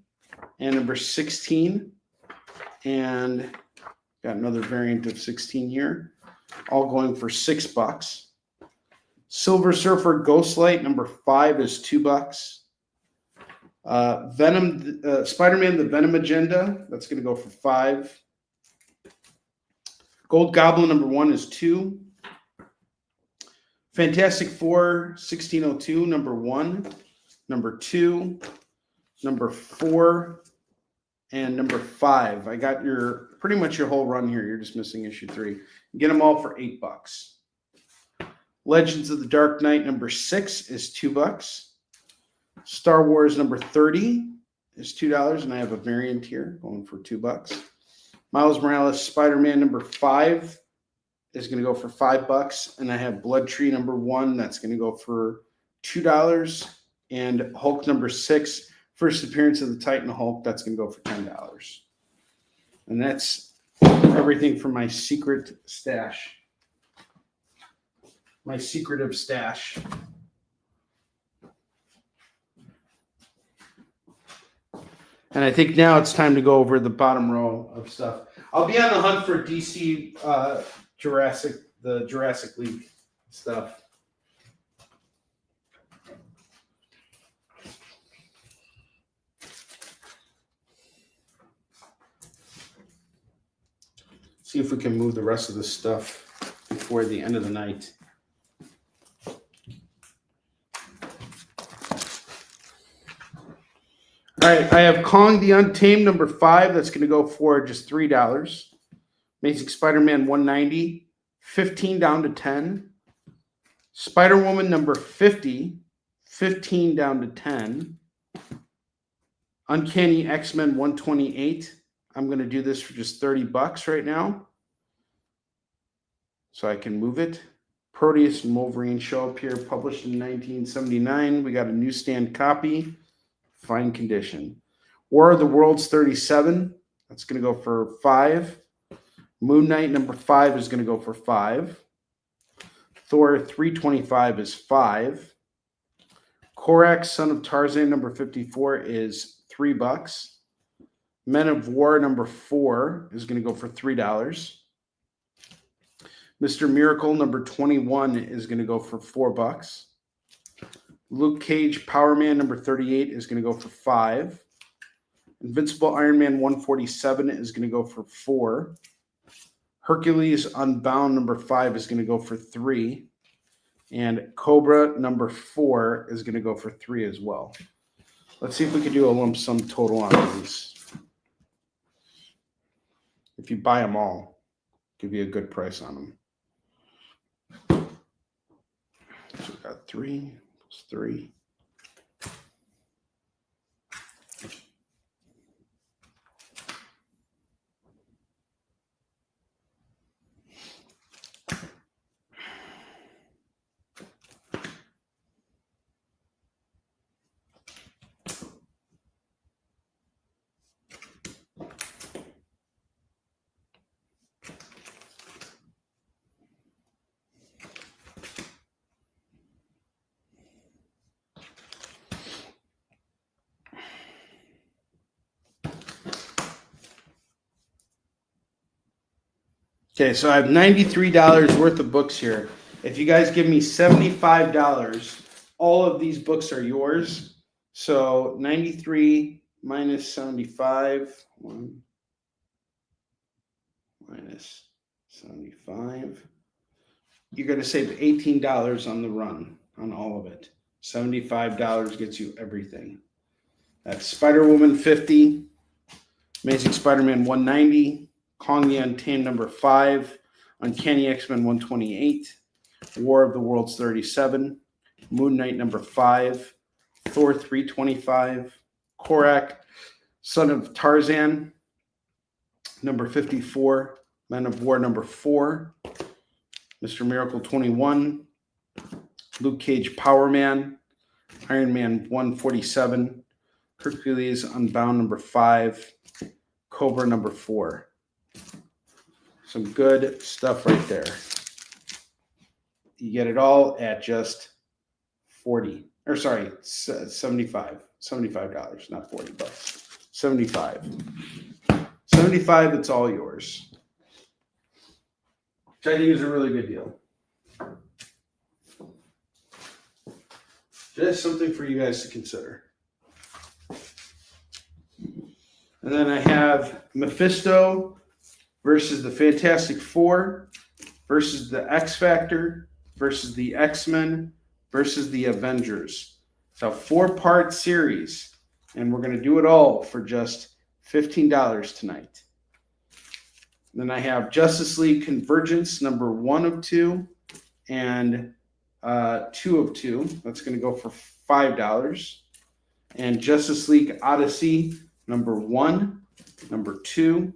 And number 16, and got another variant of 16 here, all going for $6. Silver Surfer Ghostlight number 5 is $2. Venom, Spider-Man: The Venom Agenda, that's going to go for $5. Gold Goblin number 1 is $2. Fantastic Four 1602 number 1, number 2, number 4, and number 5. I got your pretty much your whole run here. You're just missing issue 3. You get them all for $8. Legends of the Dark Knight number 6 is $2. Star Wars number 30 is $2, and I have a variant here going for $2. Miles Morales Spider-Man number 5 is going to go for $5, and I have Blood Tree number 1 that's going to go for $2, and Hulk number 6, first appearance of the Titan Hulk, that's going to go for $10. And that's everything from my secret stash, my secretive stash. And I think now it's time to go over the bottom row of stuff. I'll be on the hunt for DC the Jurassic League stuff. See if we can move the rest of this stuff before the end of the night. All right, I have Kong the Untamed number 5. That's going to go for just $3. Amazing Spider-Man 190, 15 down to 10. Spider-Woman number 50, 15 down to 10. Uncanny X-Men 128. I'm going to do this for just $30 right now, so I can move it. Proteus and Wolverine show up here, published in 1979. We got a newsstand copy. Fine condition. War of the Worlds 37. That's going to go for $5. Moon Knight number 5 is going to go for $5. Thor 325 is $5. Korak, Son of Tarzan number 54 is $3. Men of War number 4 is going to go for $3. Mr. Miracle number 21 is going to go for $4. Luke Cage Power Man number 38 is going to go for $5. Invincible Iron Man 147 is going to go for $4. Hercules Unbound number 5 is going to go for $3. And Cobra number 4 is going to go for $3 as well. Let's see if we can do a lump sum total on these. If you buy them all, give you a good price on them. So we got 3 plus 3. Okay, so I have $93 worth of books here. If you guys give me $75, all of these books are yours. So 93 minus 75, 1 minus 75. You're going to save $18 on the run, on all of it. $75 gets you everything. That's Spider-Woman 50, Amazing Spider-Man 190, Kong the Untamed number 5, Uncanny X-Men 128, War of the Worlds 37, Moon Knight number 5, Thor 325, Korak, Son of Tarzan number 54, Men of War number 4, Mr. Miracle 21, Luke Cage Power Man, Iron Man 147, Hercules Unbound number 5, Cobra number 4. Some good stuff right there. You get it all at just $75, not $40, 75. 75, it's all yours. Which I think is a really good deal. Just something for you guys to consider. And then I have Mephisto versus the Fantastic Four versus the X Factor versus the X-Men versus the Avengers. It's a 4-part series, and we're going to do it all for just $15 tonight. Then I have Justice League Convergence number 1 of 2 and 2 of 2. That's going to go for $5. And Justice League Odyssey number 1, number 2,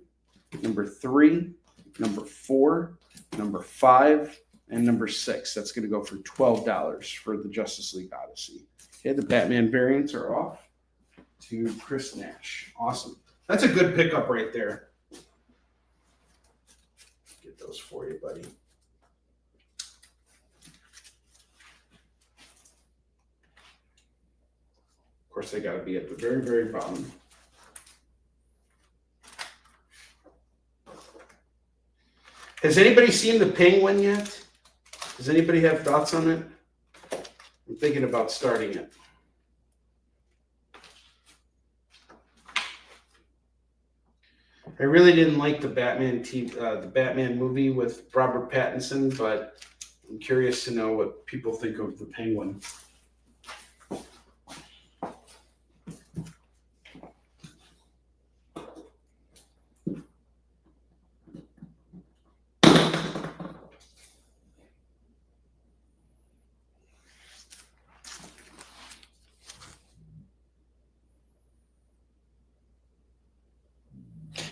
number 3, number 4, number 5, and number 6. That's going to go for $12 for the Justice League Odyssey. Okay, the Batman variants are off to Chris Nash. Awesome. That's a good pickup right there. Get those for you, buddy. Of course, they got to be at the very, very bottom. Has anybody seen the Penguin yet? Does anybody have thoughts on it? I'm thinking about starting it. I really didn't like the Batman movie with Robert Pattinson, but I'm curious to know what people think of the Penguin.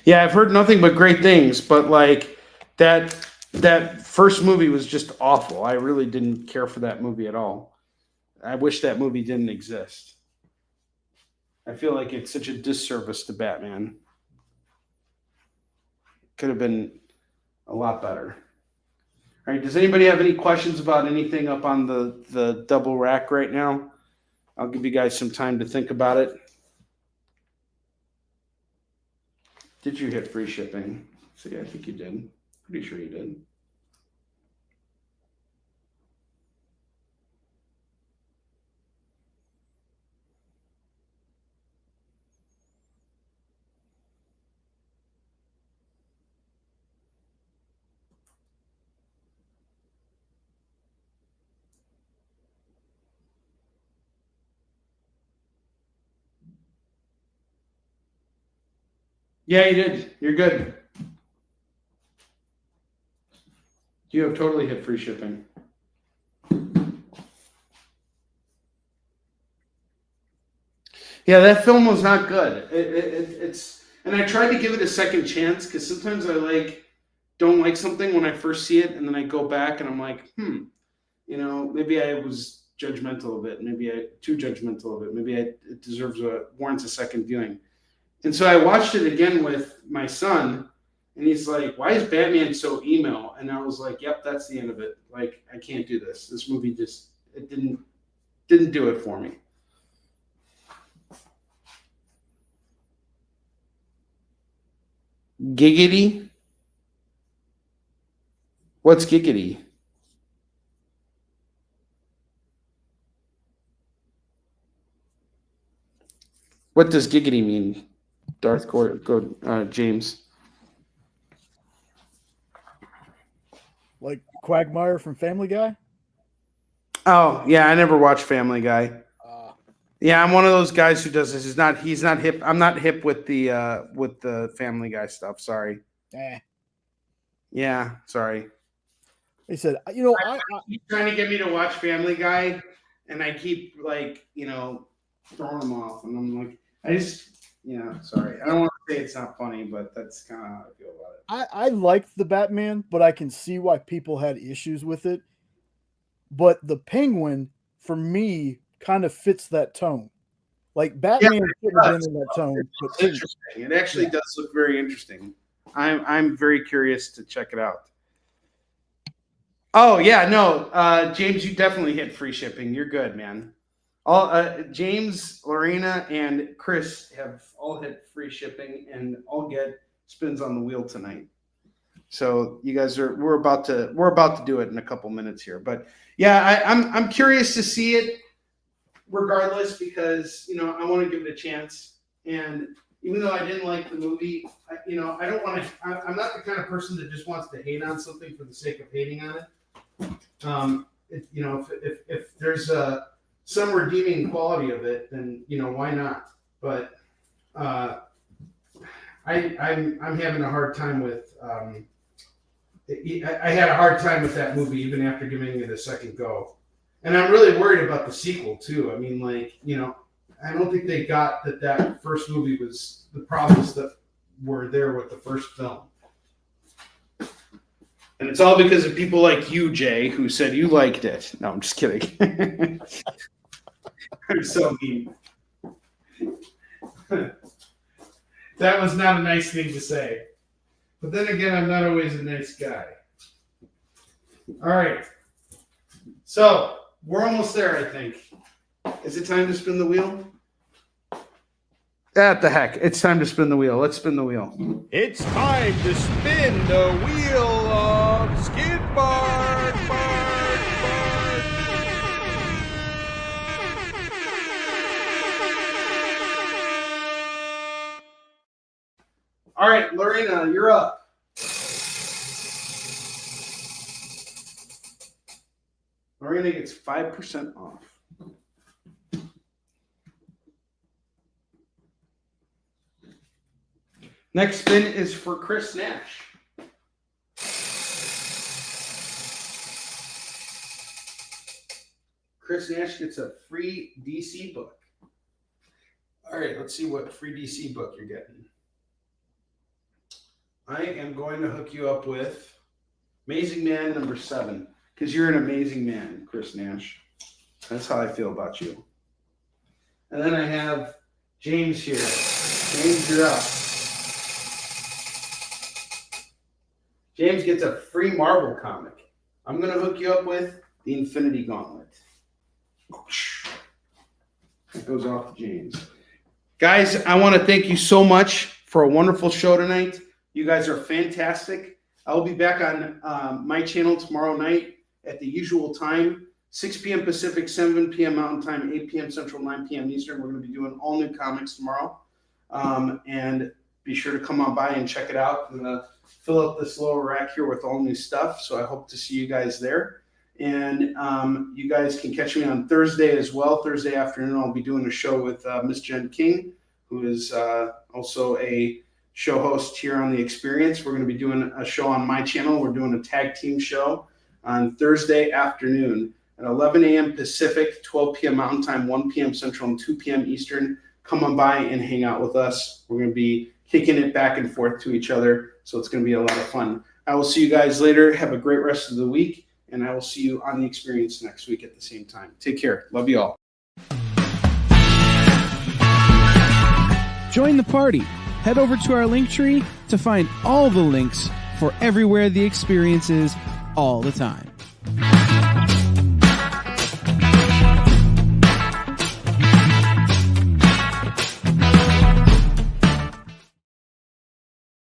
Yeah, I've heard nothing but great things, but like that first movie was just awful. I really didn't care for that movie at all. I wish that movie didn't exist. I feel like it's such a disservice to Batman. Could have been a lot better. All right, does anybody have any questions about anything up on the double rack right now? I'll give you guys some time to think about it. Did you hit free shipping? See, I think you did. Pretty sure you did. Yeah, you did. You're good. You have totally hit free shipping. Yeah, that film was not good. It's and I tried to give it a second chance because sometimes I don't like something when I first see it, and then I go back and I'm like, maybe I was judgmental of it. Maybe I too judgmental of it. Maybe it warrants a second viewing. And so I watched it again with my son, and he's like, "Why is Batman so emo?" And I was like, "Yep, that's the end of it. Like, I can't do this. This movie it didn't do it for me." Giggity? What's giggity? What does giggity mean? James. Like Quagmire from Family Guy? Oh, yeah, I never watched Family Guy. Yeah, I'm one of those guys who does this. He's not hip. I'm not hip with the Family Guy stuff. Sorry. Yeah, sorry. He said, I keep trying to get me to watch Family Guy, and I keep throwing him off, and I'm like, sorry. I don't want to say it's not funny, but that's kind of how I feel about it. I liked the Batman, but I can see why people had issues with it. But the Penguin, for me, kind of fits that tone. Like Batman should have been in that tone. It's interesting. It actually does look very interesting. I'm very curious to check it out. Oh yeah, no, James, you definitely hit free shipping. You're good, man. James, Lorena, and Chris have all hit free shipping, and all get spins on the wheel tonight. So you guys we're about to do it in a couple minutes here, but yeah, I'm curious to see it regardless because I want to give it a chance, and even though I didn't like the movie, I don't want to. I'm not the kind of person that just wants to hate on something for the sake of hating on it. If there's some redeeming quality of it, then why not? But I'm having a hard time with. I had a hard time with that movie even after giving it a second go, and I'm really worried about the sequel too. I mean, I don't think they got that first movie was the problems that were there with the first film. And it's all because of people like you, Jay, who said you liked it. No, I'm just kidding. I'm so mean. That was not a nice thing to say. But then again, I'm not always a nice guy. All right. So, we're almost there, I think. Is it time to spin the wheel? What the heck. It's time to spin the wheel. Let's spin the wheel. It's time to spin the wheel of Skid Bark, Bark, Bark. All right, Lorena, you're up. Lorena gets 5% off. Next spin is for Chris Nash. Chris Nash gets a free DC book. All right, let's see what free DC book you're getting. I am going to hook you up with Amazing Man number 7, because you're an amazing man, Chris Nash. That's how I feel about you. And then I have James here. James, you're up. James gets a free Marvel comic. I'm going to hook you up with the Infinity Gauntlet. It goes off to James. Guys, I want to thank you so much for a wonderful show tonight. You guys are fantastic. I will be back on my channel tomorrow night at the usual time, 6 p.m. Pacific, 7 p.m. Mountain Time, 8 p.m. Central, 9 p.m. Eastern. We're going to be doing all new comics tomorrow. And be sure to come on by and check it out. I'm going to fill up this lower rack here with all new stuff. So I hope to see you guys there. And you guys can catch me on Thursday as well. Thursday afternoon, I'll be doing a show with Miss Jen King, who is also a show host here on The Experience. We're going to be doing a show on my channel. We're doing a tag team show on Thursday afternoon at 11 a.m. Pacific, 12 p.m. Mountain Time, 1 p.m. Central, and 2 p.m. Eastern. Come on by and hang out with us. We're going to be kicking it back and forth to each other, so it's going to be a lot of fun. I will see you guys later. Have a great rest of the week, and I will see you on The Experience next week at the same time. Take care. Love you all. Join the party. Head over to our Linktree to find all the links for everywhere The Experience is all the time.